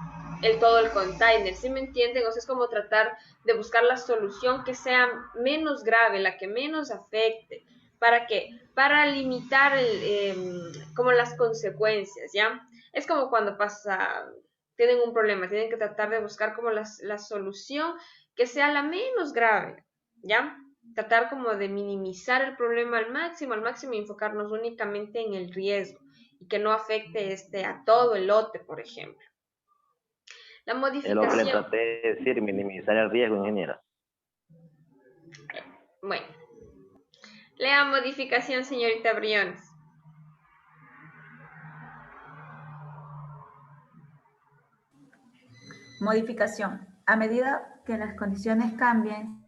todo el container, ¿sí me entienden? O sea, es como tratar de buscar la solución que sea menos grave, la que menos afecte. ¿Para qué? Para limitar como las consecuencias, ¿ya? Es como cuando tienen un problema, tienen que tratar de buscar como la solución que sea la menos grave, ¿ya? Tratar como de minimizar el problema al máximo y enfocarnos únicamente en el riesgo y que no afecte a todo el lote, por ejemplo. La Es lo que le modificación, traté de decir, minimizar el riesgo, ingeniera. bueno, lea modificación, señorita Briones. Modificación. A medida que las condiciones cambien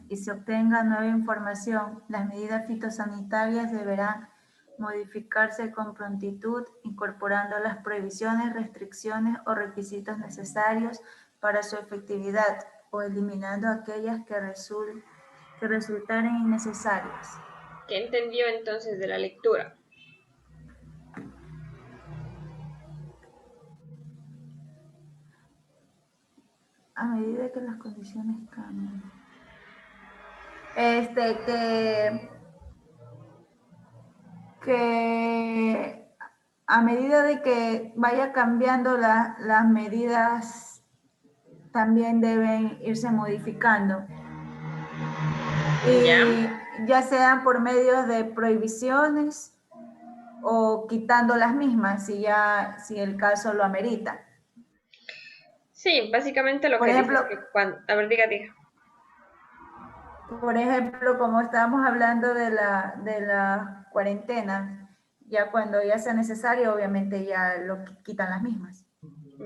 y se obtenga nueva información, las medidas fitosanitarias deberán modificarse con prontitud, incorporando las prohibiciones, restricciones o requisitos necesarios para su efectividad o eliminando aquellas que resultaren innecesarias. ¿Qué entendió entonces de la lectura? A medida que las condiciones cambian. Que a medida de que vaya cambiando las medidas, también deben irse modificando. Y ya sean por medio de prohibiciones o quitando las mismas, si el caso lo amerita. Sí, básicamente lo Por que ejemplo, dice es que cuando... A ver, diga. Por ejemplo, como estábamos hablando de la cuarentena, ya cuando ya sea necesario, obviamente ya lo quitan las mismas.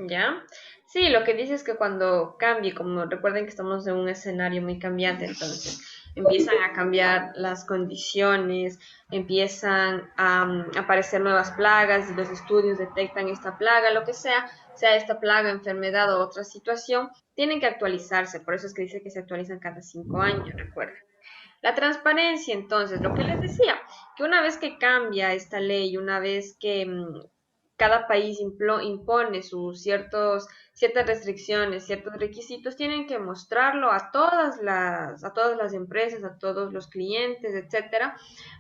¿Ya? Sí, lo que dice es que cuando cambie, como recuerden que estamos en un escenario muy cambiante, entonces empiezan a cambiar las condiciones, empiezan a aparecer nuevas plagas, los estudios detectan esta plaga, lo que sea esta plaga, enfermedad o otra situación, tienen que actualizarse, por eso es que dice que se actualizan cada 5 años, recuerden. La transparencia, entonces, lo que les decía, que una vez que cambia esta ley, una vez que cada país impone ciertas restricciones, ciertos requisitos, tienen que mostrarlo a todas las empresas, a todos los clientes, etcétera.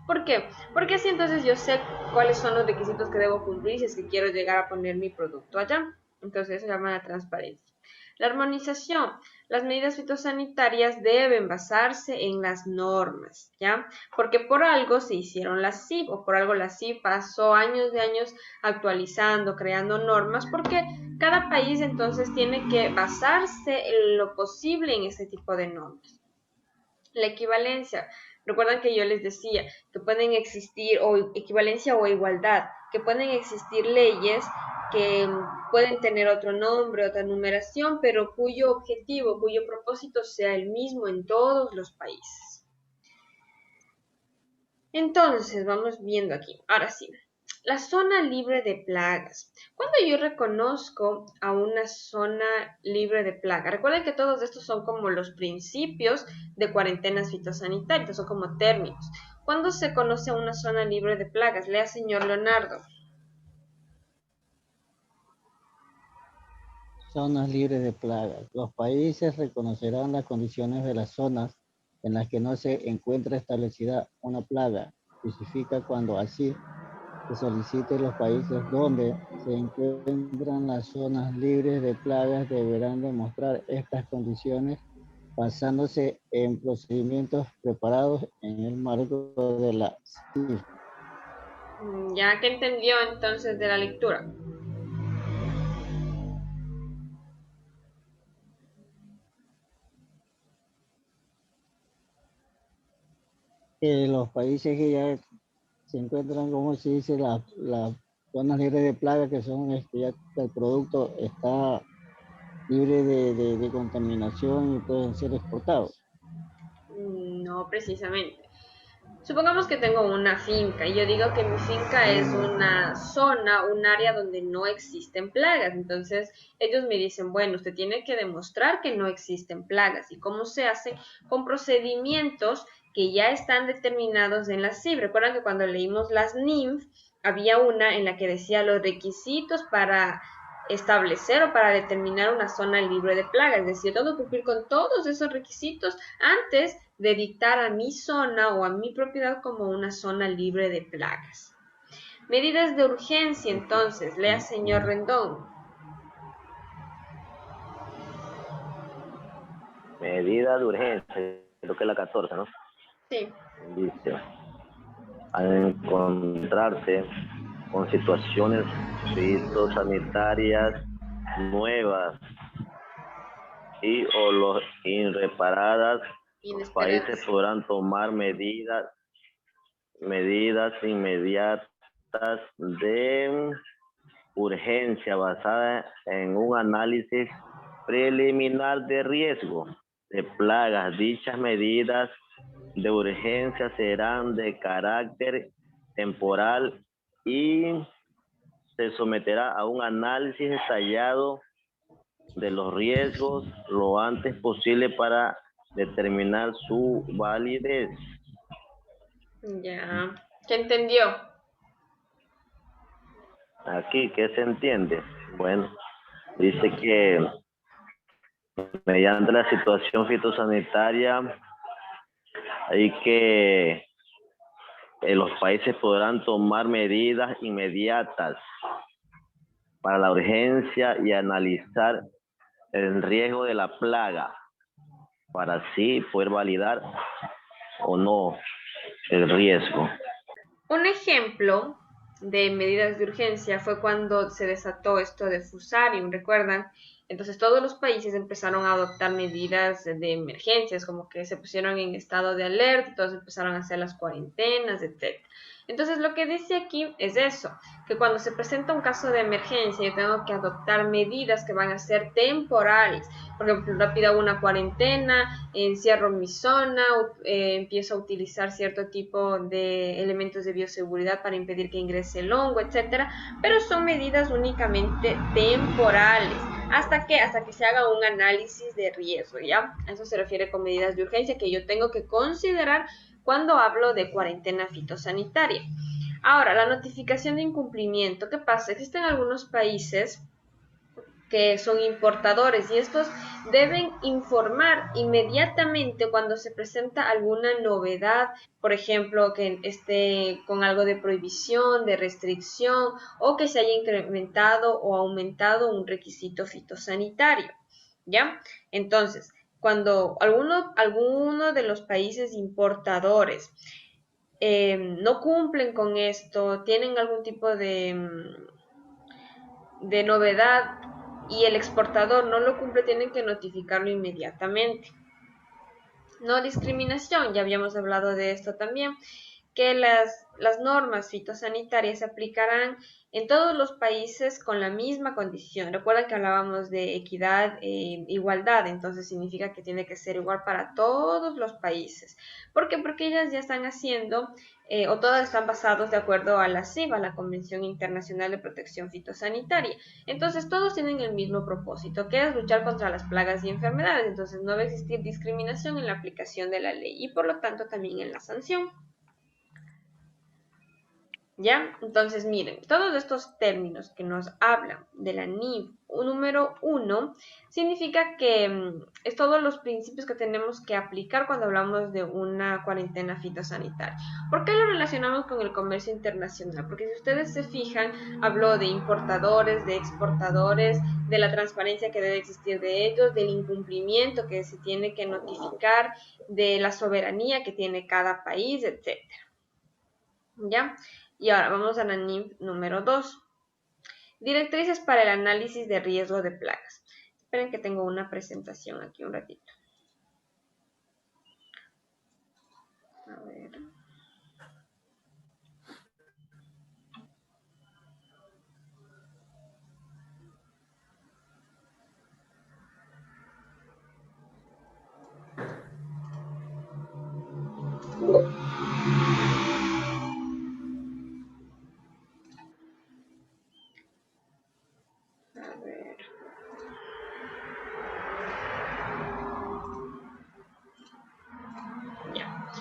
¿Por qué? Porque así entonces yo sé cuáles son los requisitos que debo cumplir si es que quiero llegar a poner mi producto allá. Entonces eso se llama la transparencia. La armonización. Las medidas fitosanitarias deben basarse en las normas, ¿ya? Porque por algo se hicieron las CIP o por algo la CIP pasó años de años actualizando, creando normas, porque cada país entonces tiene que basarse en lo posible en ese tipo de normas. La equivalencia. Recuerdan que yo les decía que pueden existir o equivalencia o igualdad, que pueden existir leyes que pueden tener otro nombre, otra numeración, pero cuyo objetivo, cuyo propósito sea el mismo en todos los países. Entonces, vamos viendo aquí. Ahora sí, la zona libre de plagas. Cuando yo reconozco a una zona libre de plagas, recuerden que todos estos son como los principios de cuarentenas fitosanitarias, son como términos. ¿Cuándo se conoce a una zona libre de plagas? Lea, señor Leonardo. Zonas libres de plagas. Los países reconocerán las condiciones de las zonas en las que no se encuentra establecida una plaga. Especifica cuando así se solicite. Los países donde se encuentran las zonas libres de plagas deberán demostrar estas condiciones basándose en procedimientos preparados en el marco de la CIF. ¿Ya que entendió entonces de la lectura? Los países que ya se encuentran, como se dice, las zonas libres de plagas, que son ya el producto está libre de contaminación y pueden ser exportados. No precisamente. Supongamos que tengo una finca y yo digo que mi finca es una zona, un área donde no existen plagas. Entonces ellos me dicen, bueno, usted tiene que demostrar que no existen plagas. ¿Y cómo se hace? Con procedimientos que ya están determinados en la CIB. Recuerdan que cuando leímos las NIMF, había una en la que decía los requisitos para establecer o para determinar una zona libre de plagas. Es decir, tengo que cumplir con todos esos requisitos antes de dictar a mi zona o a mi propiedad como una zona libre de plagas. Medidas de urgencia, entonces, lea señor Rendón. Medida de urgencia, creo que es la 14, ¿no? Sí. Dice, al encontrarse con situaciones fitosanitarias nuevas y o los irreparadas, los países podrán tomar medidas inmediatas de urgencia basadas en un análisis preliminar de riesgo de plagas. Dichas medidas de urgencia serán de carácter temporal y se someterá a un análisis detallado de los riesgos lo antes posible para determinar su validez. Ya. ¿Qué entendió? Aquí, ¿qué se entiende? Bueno, dice que mediante la situación fitosanitaria hay que los países podrán tomar medidas inmediatas para la urgencia y analizar el riesgo de la plaga para así poder validar o no el riesgo. Un ejemplo de medidas de urgencia fue cuando se desató esto de Fusarium, ¿recuerdan? Entonces todos los países empezaron a adoptar medidas de emergencias, como que se pusieron en estado de alerta, todos empezaron a hacer las cuarentenas, etc. Entonces lo que dice aquí es eso, que cuando se presenta un caso de emergencia yo tengo que adoptar medidas que van a ser temporales. Por ejemplo, rápido hago una cuarentena, encierro mi zona, empiezo a utilizar cierto tipo de elementos de bioseguridad para impedir que ingrese el hongo, etcétera, pero son medidas únicamente temporales. ¿Hasta qué? Hasta que se haga un análisis de riesgo, ¿ya? A eso se refiere con medidas de urgencia que yo tengo que considerar cuando hablo de cuarentena fitosanitaria. Ahora, la notificación de incumplimiento, ¿qué pasa? Existen algunos países que son importadores y estos deben informar inmediatamente cuando se presenta alguna novedad, por ejemplo, que esté con algo de prohibición, de restricción o que se haya incrementado o aumentado un requisito fitosanitario, ¿ya? Entonces, cuando alguno de los países importadores no cumplen con esto, tienen algún tipo de novedad y el exportador no lo cumple, tienen que notificarlo inmediatamente. No discriminación, ya habíamos hablado de esto también, que las normas fitosanitarias se aplicarán en todos los países con la misma condición. Recuerda que hablábamos de equidad e igualdad, entonces significa que tiene que ser igual para todos los países. ¿Por qué? Porque ellas ya están haciendo, o todas están basadas de acuerdo a la CIVA, la Convención Internacional de Protección Fitosanitaria. Entonces todos tienen el mismo propósito, que es luchar contra las plagas y enfermedades. Entonces no va a existir discriminación en la aplicación de la ley y por lo tanto también en la sanción. ¿Ya? Entonces, miren, todos estos términos que nos hablan de la NIF número 1 significa que es todos los principios que tenemos que aplicar cuando hablamos de una cuarentena fitosanitaria. ¿Por qué lo relacionamos con el comercio internacional? Porque si ustedes se fijan, habló de importadores, de exportadores, de la transparencia que debe existir de ellos, del incumplimiento que se tiene que notificar, de la soberanía que tiene cada país, etc. ¿Ya? Y ahora vamos a la NIF número 2. Directrices para el análisis de riesgo de plagas. Esperen que tengo una presentación aquí un ratito. A ver. A ver. Ya.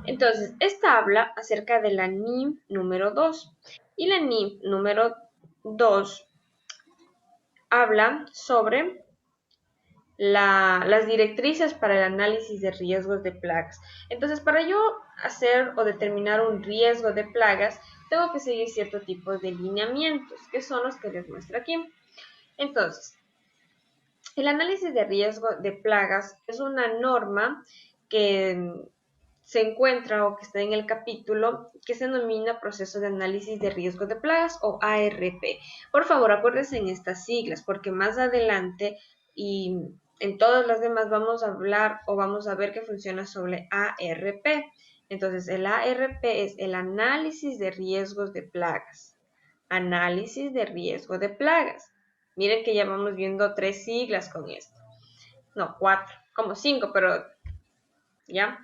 Entonces, esta habla acerca de la NIF número 2. Y la NIF número 2 habla sobre las directrices para el análisis de riesgos de plagas. Entonces, para yo hacer o determinar un riesgo de plagas, tengo que seguir ciertos tipos de lineamientos, que son los que les muestro aquí. Entonces, el análisis de riesgo de plagas es una norma que se encuentra o que está en el capítulo que se denomina proceso de análisis de riesgo de plagas o ARP. Por favor, acuérdense en estas siglas porque más adelante y en todas las demás vamos a hablar o vamos a ver que funciona sobre ARP. Entonces, el ARP es el análisis de riesgos de plagas. Análisis de riesgo de plagas. Miren que ya vamos viendo 3 siglas con esto. No, 4, como 5, pero ya.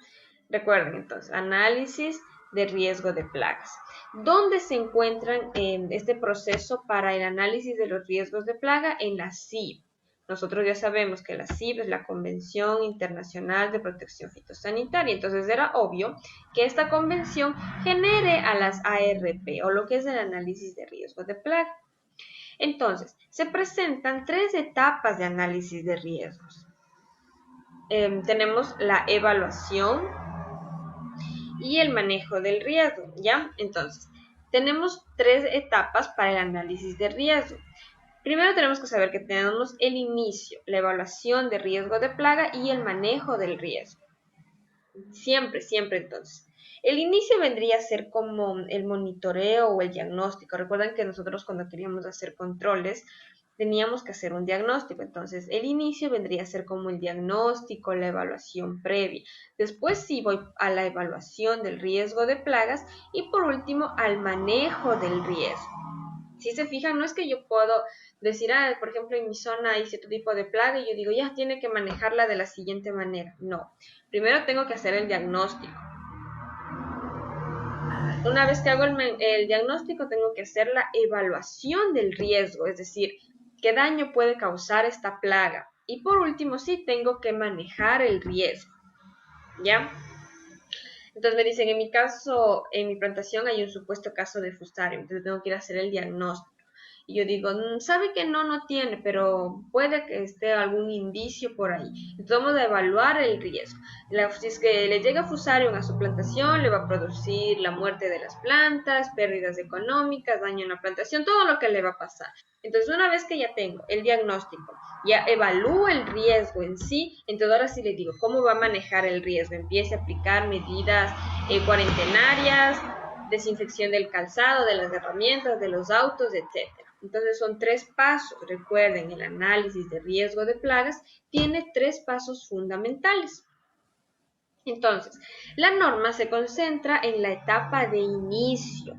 Recuerden entonces, análisis de riesgo de plagas. ¿Dónde se encuentran en este proceso para el análisis de los riesgos de plaga? En la CIP. Nosotros ya sabemos que la CIP es la Convención Internacional de Protección Fitosanitaria, entonces era obvio que esta convención genere a las ARP o lo que es el análisis de riesgo de plaga. Entonces, se presentan 3 etapas de análisis de riesgos. Tenemos la evaluación y el manejo del riesgo, ¿ya? Entonces, tenemos 3 etapas para el análisis de riesgo. Primero tenemos que saber que tenemos el inicio, la evaluación de riesgo de plaga y el manejo del riesgo. Siempre, siempre entonces. El inicio vendría a ser como el monitoreo o el diagnóstico. Recuerden que nosotros cuando queríamos hacer controles teníamos que hacer un diagnóstico. Entonces, el inicio vendría a ser como el diagnóstico, la evaluación previa. Después sí voy a la evaluación del riesgo de plagas y por último al manejo del riesgo. Si se fijan, no es que yo puedo decir, por ejemplo, en mi zona hay cierto tipo de plaga y yo digo, ya tiene que manejarla de la siguiente manera. No, primero tengo que hacer el diagnóstico. Una vez que hago el diagnóstico, tengo que hacer la evaluación del riesgo, es decir, qué daño puede causar esta plaga. Y por último, sí tengo que manejar el riesgo, ¿ya? Entonces me dicen, en mi caso, en mi plantación hay un supuesto caso de Fusarium, entonces tengo que ir a hacer el diagnóstico. Y yo digo, sabe que no tiene, pero puede que esté algún indicio por ahí. Entonces vamos a evaluar el riesgo. Si es que le llega Fusarium a su plantación, le va a producir la muerte de las plantas, pérdidas económicas, daño en la plantación, todo lo que le va a pasar. Entonces una vez que ya tengo el diagnóstico, ya evalúo el riesgo en sí, entonces ahora sí le digo, ¿cómo va a manejar el riesgo? Empiece a aplicar medidas cuarentenarias, desinfección del calzado, de las herramientas, de los autos, etc. Entonces son 3 pasos. Recuerden, el análisis de riesgo de plagas tiene 3 pasos fundamentales. Entonces, la norma se concentra en la etapa de inicio.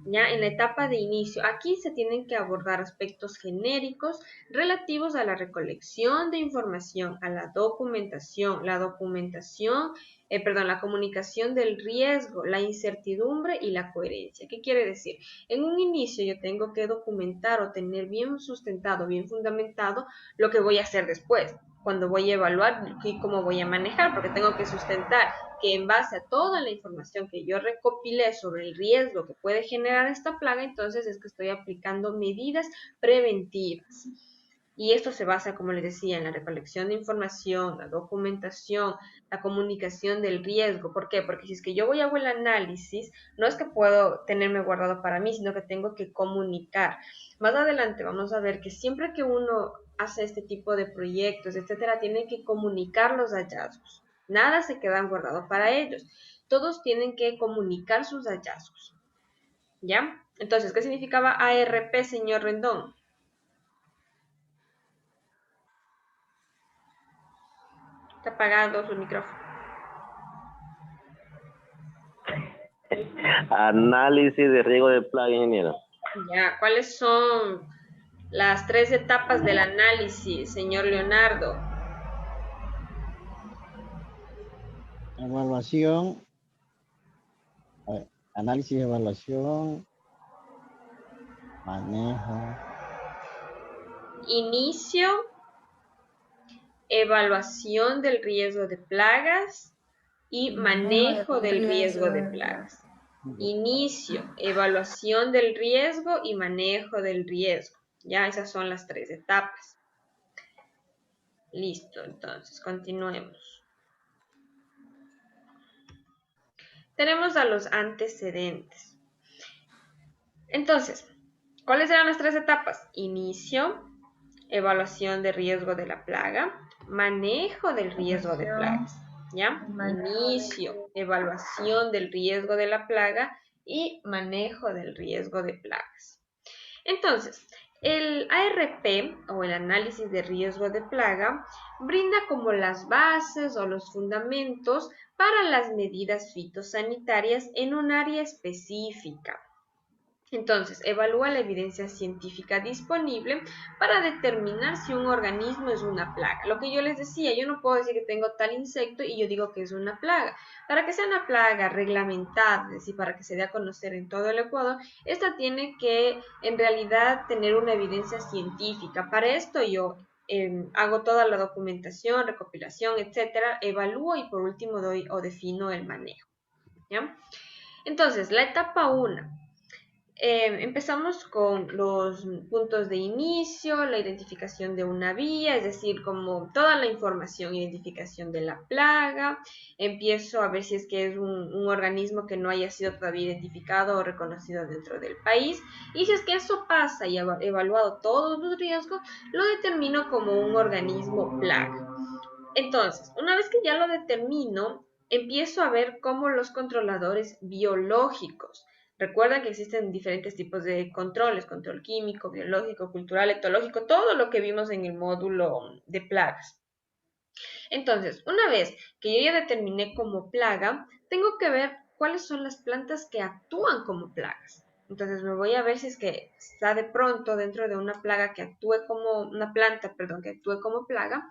¿Ya? En la etapa de inicio, aquí se tienen que abordar aspectos genéricos relativos a la recolección de información, a la comunicación del riesgo, la incertidumbre y la coherencia. ¿Qué quiere decir? En un inicio yo tengo que documentar o tener bien sustentado, bien fundamentado lo que voy a hacer después. cuando voy a evaluar y cómo voy a manejar, porque tengo que sustentar que en base a toda la información que yo recopilé sobre el riesgo que puede generar esta plaga, entonces es que estoy aplicando medidas preventivas. Y esto se basa, como les decía, en la recolección de información, la documentación, la comunicación del riesgo. ¿Por qué? Porque si es que yo voy a hago el análisis, no es que puedo tenerme guardado para mí, sino que tengo que comunicar. Más adelante vamos a ver que siempre que uno hace este tipo de proyectos, etcétera, tiene que comunicar los hallazgos. Nada se queda guardado para ellos. Todos tienen que comunicar sus hallazgos. ¿Ya? Entonces, ¿qué significaba ARP, señor Rendón? Está apagado su micrófono. Análisis de riesgo de plaga, ingeniero. Ya, ¿cuáles son las 3 etapas del análisis, señor Leonardo? Evaluación, a ver, análisis, evaluación, manejo. Inicio, evaluación del riesgo de plagas y manejo del riesgo de plagas. Inicio, evaluación del riesgo y manejo del riesgo. Ya, esas son las 3 etapas. Listo, entonces, continuemos. Tenemos a los antecedentes. Entonces, ¿cuáles eran las 3 etapas? Inicio, evaluación de riesgo de la plaga, manejo del riesgo de plagas. ¿Ya? Inicio, evaluación del riesgo de la plaga y manejo del riesgo de plagas. Entonces, el ARP o el análisis de riesgo de plaga brinda como las bases o los fundamentos para las medidas fitosanitarias en un área específica. Entonces, evalúa la evidencia científica disponible para determinar si un organismo es una plaga. Lo que yo les decía, yo no puedo decir que tengo tal insecto y yo digo que es una plaga. Para que sea una plaga reglamentada, es decir, para que se dé a conocer en todo el Ecuador, esta tiene que en realidad tener una evidencia científica. Para esto yo hago toda la documentación, recopilación, etcétera, evalúo y por último doy o defino el manejo. ¿Ya? Entonces, la etapa 1. Empezamos con los puntos de inicio, la identificación de una vía, es decir, como toda la información, identificación de la plaga. Empiezo a ver si es que es un organismo que no haya sido todavía identificado o reconocido dentro del país. Y si es que eso pasa y he evaluado todos los riesgos, lo determino como un organismo plaga. Entonces, una vez que ya lo determino, empiezo a ver cómo los controladores biológicos. Recuerda que existen diferentes tipos de controles, control químico, biológico, cultural, etológico, todo lo que vimos en el módulo de plagas. Entonces, una vez que yo ya determiné como plaga, tengo que ver cuáles son las plantas que actúan como plagas. Entonces me voy a ver si es que está de pronto dentro de una plaga que actúe como, una planta, perdón, que actúe como plaga.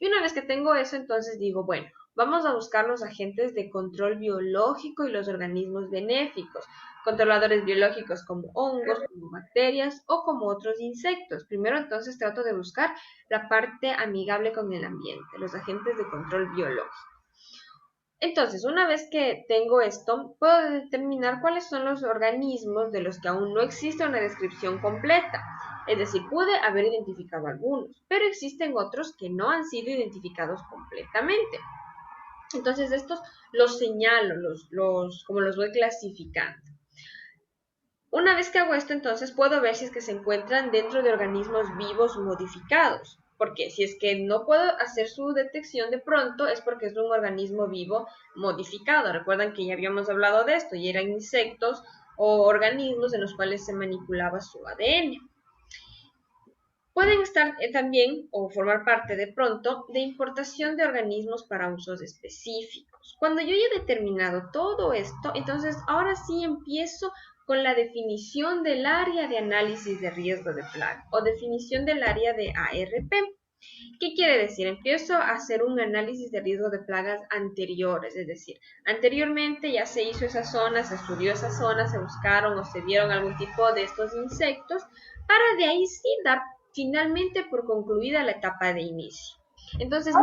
Y una vez que tengo eso, entonces digo, bueno, vamos a buscar los agentes de control biológico y los organismos benéficos, controladores biológicos como hongos, como bacterias o como otros insectos. Primero entonces trato de buscar la parte amigable con el ambiente, los agentes de control biológico. Entonces, una vez que tengo esto, puedo determinar cuáles son los organismos de los que aún no existe una descripción completa. Es decir, pude haber identificado algunos, pero existen otros que no han sido identificados completamente. Entonces, estos los señalo, como los voy clasificando. Una vez que hago esto, entonces puedo ver si es que se encuentran dentro de organismos vivos modificados. Porque si es que no puedo hacer su detección de pronto es porque es un organismo vivo modificado. Recuerdan que ya habíamos hablado de esto y eran insectos o organismos en los cuales se manipulaba su ADN. Pueden estar también o formar parte de pronto de importación de organismos para usos específicos. Cuando yo ya he determinado todo esto, entonces ahora sí empiezo con la definición del área de análisis de riesgo de plaga o definición del área de ARP. ¿Qué quiere decir? Empiezo a hacer un análisis de riesgo de plagas anteriores, es decir, anteriormente ya se hizo esa zona, se estudió esa zona, se buscaron o se vieron algún tipo de estos insectos, para de ahí sí dar finalmente por concluida la etapa de inicio. Entonces,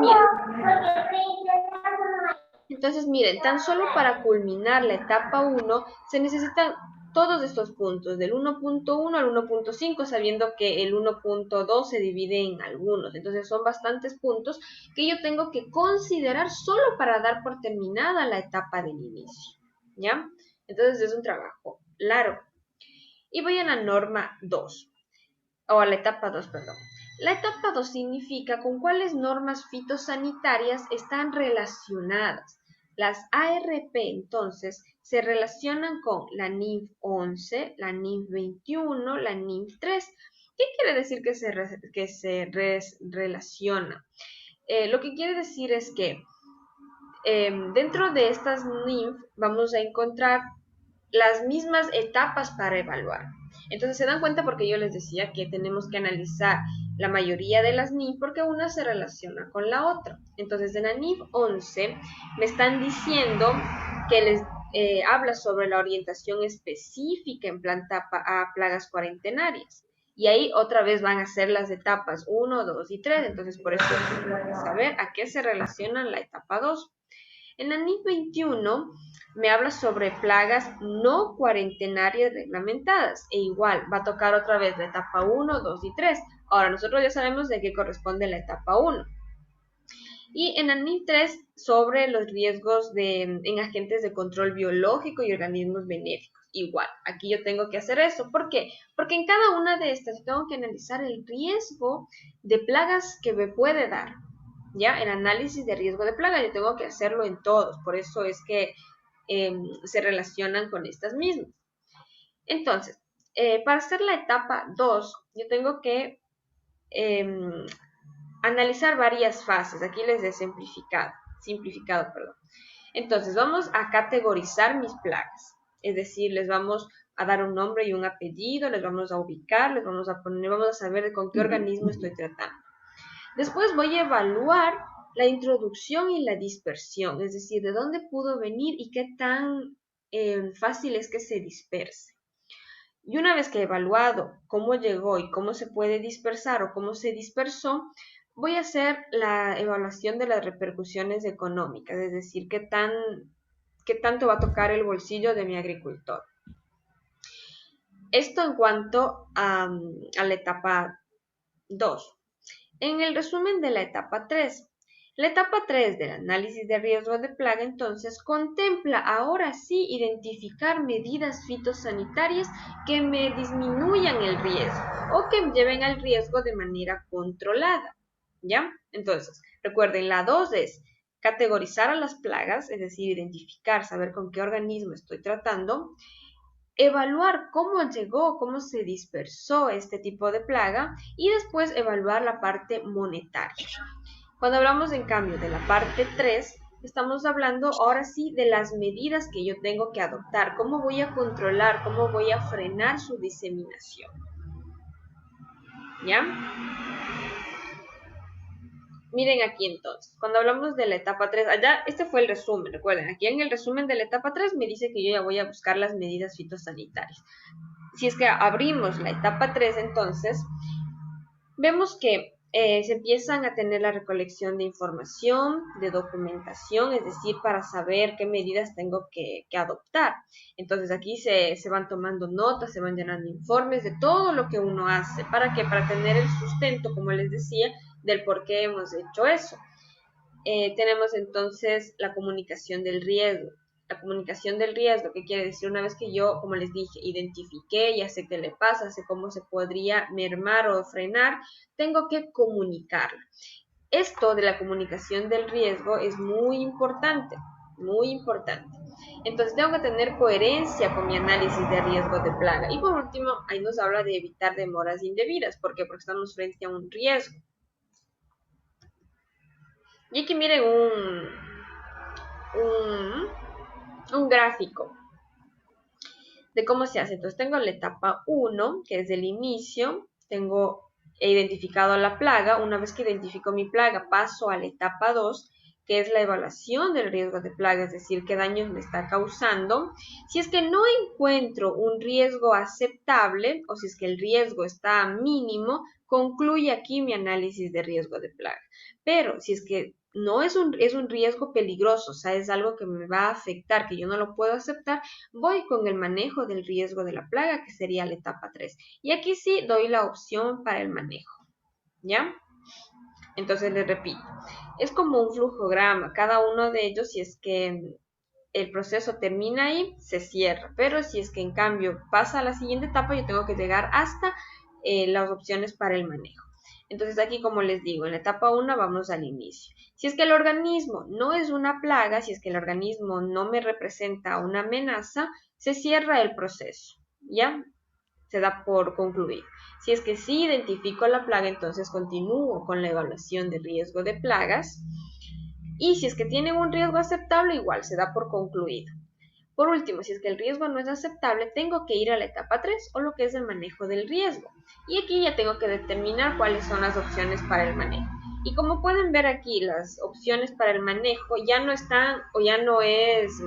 miren, tan solo para culminar la etapa 1 se necesitan todos estos puntos, del 1.1 al 1.5, sabiendo que el 1.2 se divide en algunos. Entonces, son bastantes puntos que yo tengo que considerar solo para dar por terminada la etapa del inicio, ¿ya? Entonces, es un trabajo largo. Y voy a la norma 2, o a la etapa 2, perdón. La etapa 2 significa con cuáles normas fitosanitarias están relacionadas. Las ARP, entonces, se relacionan con la NIF 11, la NIF 21, la NIF 3. ¿Qué quiere decir que se relaciona? Lo que quiere decir es que dentro de estas NIF vamos a encontrar las mismas etapas para evaluar. Entonces se dan cuenta porque yo les decía que tenemos que analizar la mayoría de las NIF porque una se relaciona con la otra. Entonces en la NIF 11 me están diciendo que les habla sobre la orientación específica en planta a plagas cuarentenarias. Y ahí otra vez van a ser las etapas 1, 2 y 3. Entonces por eso tengo que saber a qué se relaciona la etapa 2. En la NIF 21 me habla sobre plagas no cuarentenarias reglamentadas e igual va a tocar otra vez la etapa 1, 2 y 3. Ahora nosotros ya sabemos de qué corresponde la etapa 1. Y en la NIF 3 sobre los riesgos en agentes de control biológico y organismos benéficos. Igual, aquí yo tengo que hacer eso. ¿Por qué? Porque en cada una de estas yo tengo que analizar el riesgo de plagas que me puede dar. ¿Ya? El análisis de riesgo de plaga yo tengo que hacerlo en todos, por eso es que se relacionan con estas mismas. Entonces, para hacer la etapa 2, yo tengo que analizar varias fases. Aquí les he simplificado, perdón. Entonces, vamos a categorizar mis plagas, es decir, les vamos a dar un nombre y un apellido, les vamos a ubicar, les vamos a poner, vamos a saber con qué organismo estoy tratando. Después voy a evaluar la introducción y la dispersión, es decir, de dónde pudo venir y qué tan fácil es que se disperse. Y una vez que he evaluado cómo llegó y cómo se puede dispersar o cómo se dispersó, voy a hacer la evaluación de las repercusiones económicas, es decir, qué tanto va a tocar el bolsillo de mi agricultor. Esto en cuanto a la etapa 2. En el resumen de la etapa 3. La etapa 3 del análisis de riesgo de plaga entonces contempla ahora sí identificar medidas fitosanitarias que me disminuyan el riesgo o que lleven al riesgo de manera controlada. ¿Ya? Entonces, recuerden, la 2 es categorizar a las plagas, es decir, identificar, saber con qué organismo estoy tratando, evaluar cómo llegó, cómo se dispersó este tipo de plaga y después evaluar la parte monetaria. Cuando hablamos en cambio de la parte 3, estamos hablando ahora sí de las medidas que yo tengo que adoptar, cómo voy a controlar, cómo voy a frenar su diseminación. ¿Ya? Miren aquí entonces, cuando hablamos de la etapa 3, allá este fue el resumen, recuerden, aquí en el resumen de la etapa 3 me dice que yo ya voy a buscar las medidas fitosanitarias. Si es que abrimos la etapa 3, entonces, vemos que se empiezan a tener la recolección de información, de documentación, es decir, para saber qué medidas tengo que adoptar. Entonces aquí se van tomando notas, se van llenando informes de todo lo que uno hace. ¿Para qué? Para tener el sustento, como les decía, del por qué hemos hecho eso. Tenemos entonces la comunicación del riesgo. La comunicación del riesgo, ¿qué quiere decir? Una vez que yo, como les dije, identifiqué, ya sé qué le pasa, sé cómo se podría mermar o frenar, tengo que comunicarlo. Esto de la comunicación del riesgo es muy importante, muy importante. Entonces tengo que tener coherencia con mi análisis de riesgo de plaga. Y por último, ahí nos habla de evitar demoras indebidas. ¿Por qué? Porque estamos frente a un riesgo. Y aquí miren un gráfico de cómo se hace. Entonces tengo la etapa 1, que es el inicio, he identificado la plaga. Una vez que identifico mi plaga, paso a la etapa 2, que es la evaluación del riesgo de plaga, es decir, qué daños me está causando. Si es que no encuentro un riesgo aceptable, o si es que el riesgo está mínimo, concluye aquí mi análisis de riesgo de plaga. Pero si es que no es un riesgo peligroso, o sea, es algo que me va a afectar, que yo no lo puedo aceptar, voy con el manejo del riesgo de la plaga, que sería la etapa 3. Y aquí sí doy la opción para el manejo, ¿ya? Entonces les repito, es como un flujograma, cada uno de ellos, si es que el proceso termina ahí, se cierra, pero si es que en cambio pasa a la siguiente etapa, yo tengo que llegar hasta las opciones para el manejo. Entonces aquí, como les digo, en la etapa 1 vamos al inicio. Si es que el organismo no es una plaga, si es que el organismo no me representa una amenaza, se cierra el proceso, ¿ya? Se da por concluido. Si es que sí identifico la plaga, entonces continúo con la evaluación de riesgo de plagas. Y si es que tienen un riesgo aceptable, igual se da por concluido. Por último, si es que el riesgo no es aceptable, tengo que ir a la etapa 3 o lo que es el manejo del riesgo. Y aquí ya tengo que determinar cuáles son las opciones para el manejo. Y como pueden ver aquí, las opciones para el manejo ya no están o ya no es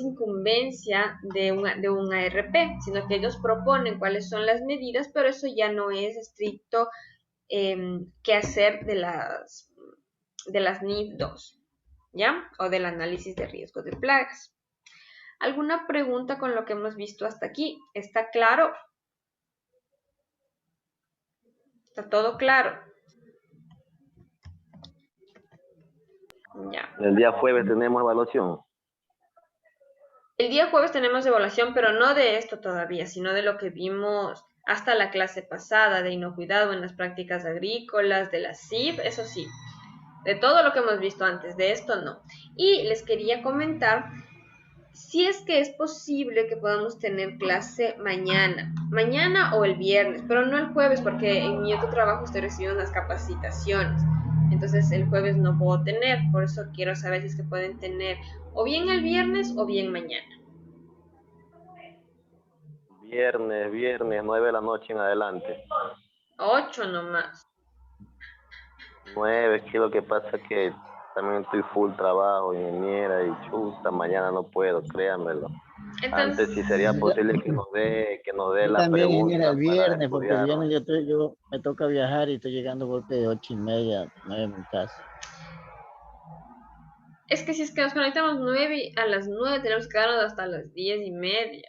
incumbencia de un ARP, sino que ellos proponen cuáles son las medidas, pero eso ya no es estricto que hacer de las NIF 2, ¿ya? O del análisis de riesgo de plagas. ¿Alguna pregunta con lo que hemos visto hasta aquí? ¿Está claro? ¿Está todo claro? Ya. El día jueves tenemos evaluación. El día jueves tenemos evaluación, pero no de esto todavía, sino de lo que vimos hasta la clase pasada, de inocuidad en las prácticas agrícolas, de la CIP, eso sí. De todo lo que hemos visto antes, de esto no. Y les quería comentar si es que es posible que podamos tener clase mañana o el viernes, pero no el jueves, porque en mi otro trabajo estoy recibiendo unas capacitaciones. Entonces el jueves no puedo tener, por eso quiero saber si es que pueden tener o bien el viernes o bien mañana. Viernes, 9 de la noche en adelante. 8 nomás. 9, que lo que pasa es que también estoy full trabajo, ingeniera, y chuta, mañana no puedo, créanmelo. Entonces, Antes sí sería posible que nos dé Yo la también, ingeniera, pregunta el para viernes, porque el estudiar. viernes yo me toca viajar y estoy llegando golpe de 8:30, 9 en mi casa. es que si es que nos conectamos a las 9 tenemos que quedarnos hasta las 10:30.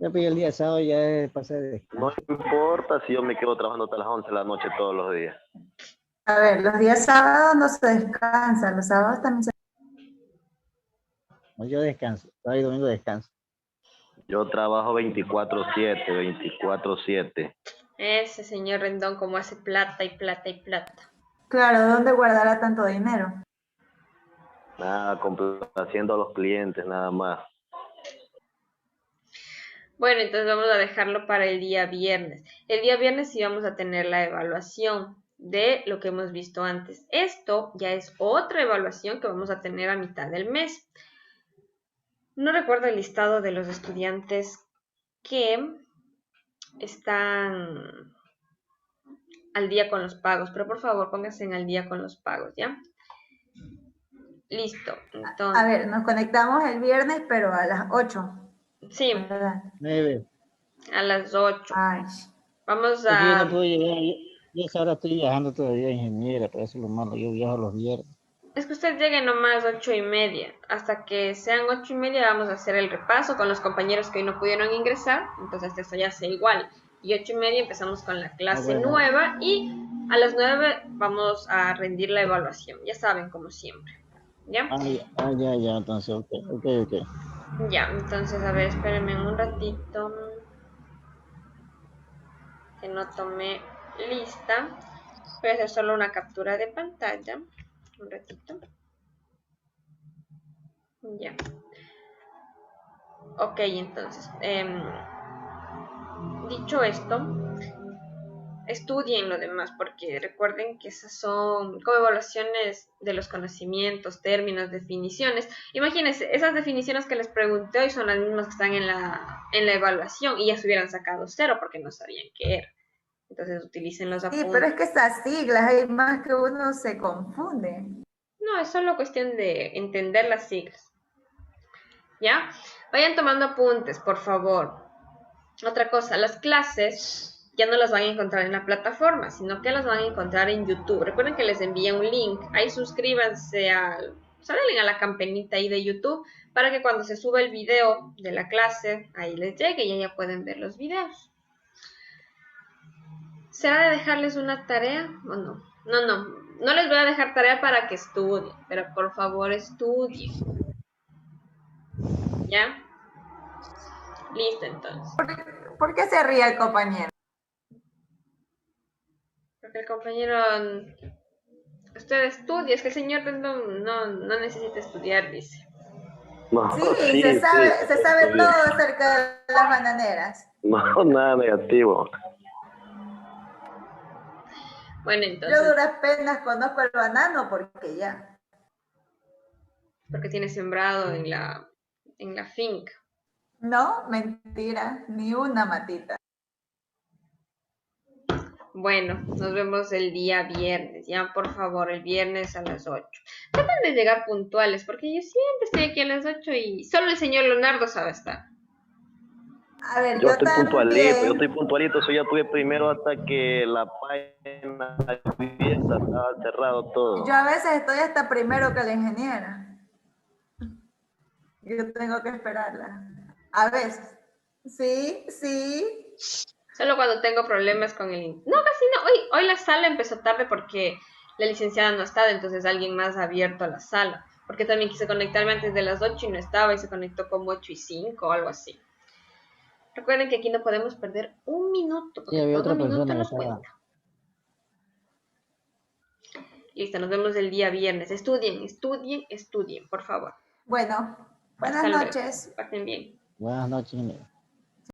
Ya pues el día sábado ya pasa de No descanso. importa si yo me quedo trabajando hasta las 11 de la noche todos los días. A ver, los días sábados no se descansa, los sábados también se... No, yo descanso, sábado y domingo descanso. Yo trabajo 24/7. Ese señor Rendón como hace plata y plata y plata. Claro, ¿dónde guardará tanto dinero? Nada, complaciendo a los clientes, nada más. Bueno, entonces vamos a dejarlo para el día viernes. El día viernes sí vamos a tener la evaluación de lo que hemos visto antes. Esto ya es otra evaluación que vamos a tener a mitad del mes. No recuerdo el listado de los estudiantes que están al día con los pagos, pero por favor pónganse al día con los pagos, ¿ya? Listo. Entonces, A ver, nos conectamos el viernes, pero a las 8. sí, ¿Verdad? 9. a las 8. Ay, Vamos Porque yo a... no puedo llegar, yo ahora estoy viajando todavía, ingeniera, pero eso es lo malo, yo viajo los viernes. Es que usted llegue nomás 8:30. Hasta que sean 8:30 vamos a hacer el repaso con los compañeros que hoy no pudieron ingresar. Entonces esto ya sea igual. Y 8:30 empezamos con la clase bueno. nueva y a las 9 vamos a rendir la evaluación. Ya saben, como siempre. ¿Ya? Ya, entonces, ok. Ya, entonces, a ver, espérenme un ratito. Que no tomé lista. Voy a hacer solo una captura de pantalla. Un ratito. Ya. Ok, entonces, dicho esto, estudien lo demás, porque recuerden que esas son como evaluaciones de los conocimientos, términos, definiciones. Imagínense, esas definiciones que les pregunté hoy son las mismas que están en la evaluación y ya se hubieran sacado 0 porque no sabían qué era. Entonces utilicen los apuntes. sí, pero es que estas siglas, hay más que uno se confunde. No, es solo cuestión de entender las siglas. ¿Ya? Vayan tomando apuntes, por favor. Otra cosa, las clases ya no las van a encontrar en la plataforma, sino que las van a encontrar en YouTube. Recuerden que les envié un link. Ahí suscríbanse salen a la campanita ahí de YouTube para que cuando se suba el video de la clase, ahí les llegue y ya pueden ver los videos. ¿Será de dejarles una tarea o no? No les voy a dejar tarea para que estudien, pero por favor estudien. ¿Ya? Listo, entonces. ¿Por qué se ríe el compañero? Porque el compañero, usted estudia, es que el señor no necesita estudiar, dice. No, Sí, se sabe bien. todo acerca de las bananeras. No, nada negativo. Bueno, Yo entonces, duras penas conozco el banano porque ya. porque tiene sembrado en la finca. No, mentira, ni una matita. Bueno, nos vemos el día viernes, ya por favor, el viernes a las 8. Traten de llegar puntuales, porque yo siempre estoy aquí a las 8 y solo el señor Leonardo sabe estar. A ver, Yo estoy también. puntualito, eso ya tuve primero hasta que la página abierta estaba cerrado todo. Yo a veces estoy hasta primero que la ingeniera. Yo tengo que esperarla. A veces. Sí, sí. Solo cuando tengo problemas con el... No, casi no. Hoy la sala empezó tarde porque la licenciada no estaba, entonces alguien más ha abierto la sala. Porque también quise conectarme antes de las 8 y no estaba y se conectó como 8:05 o algo así. Recuerden que aquí no podemos perder un minuto, Sí, porque había todo otra minuto persona que nos estaba. cuenta. Listo, nos vemos el día viernes. Estudien, por favor. Bueno, buenas Hasta luego. noches. Pasen bien. Buenas noches.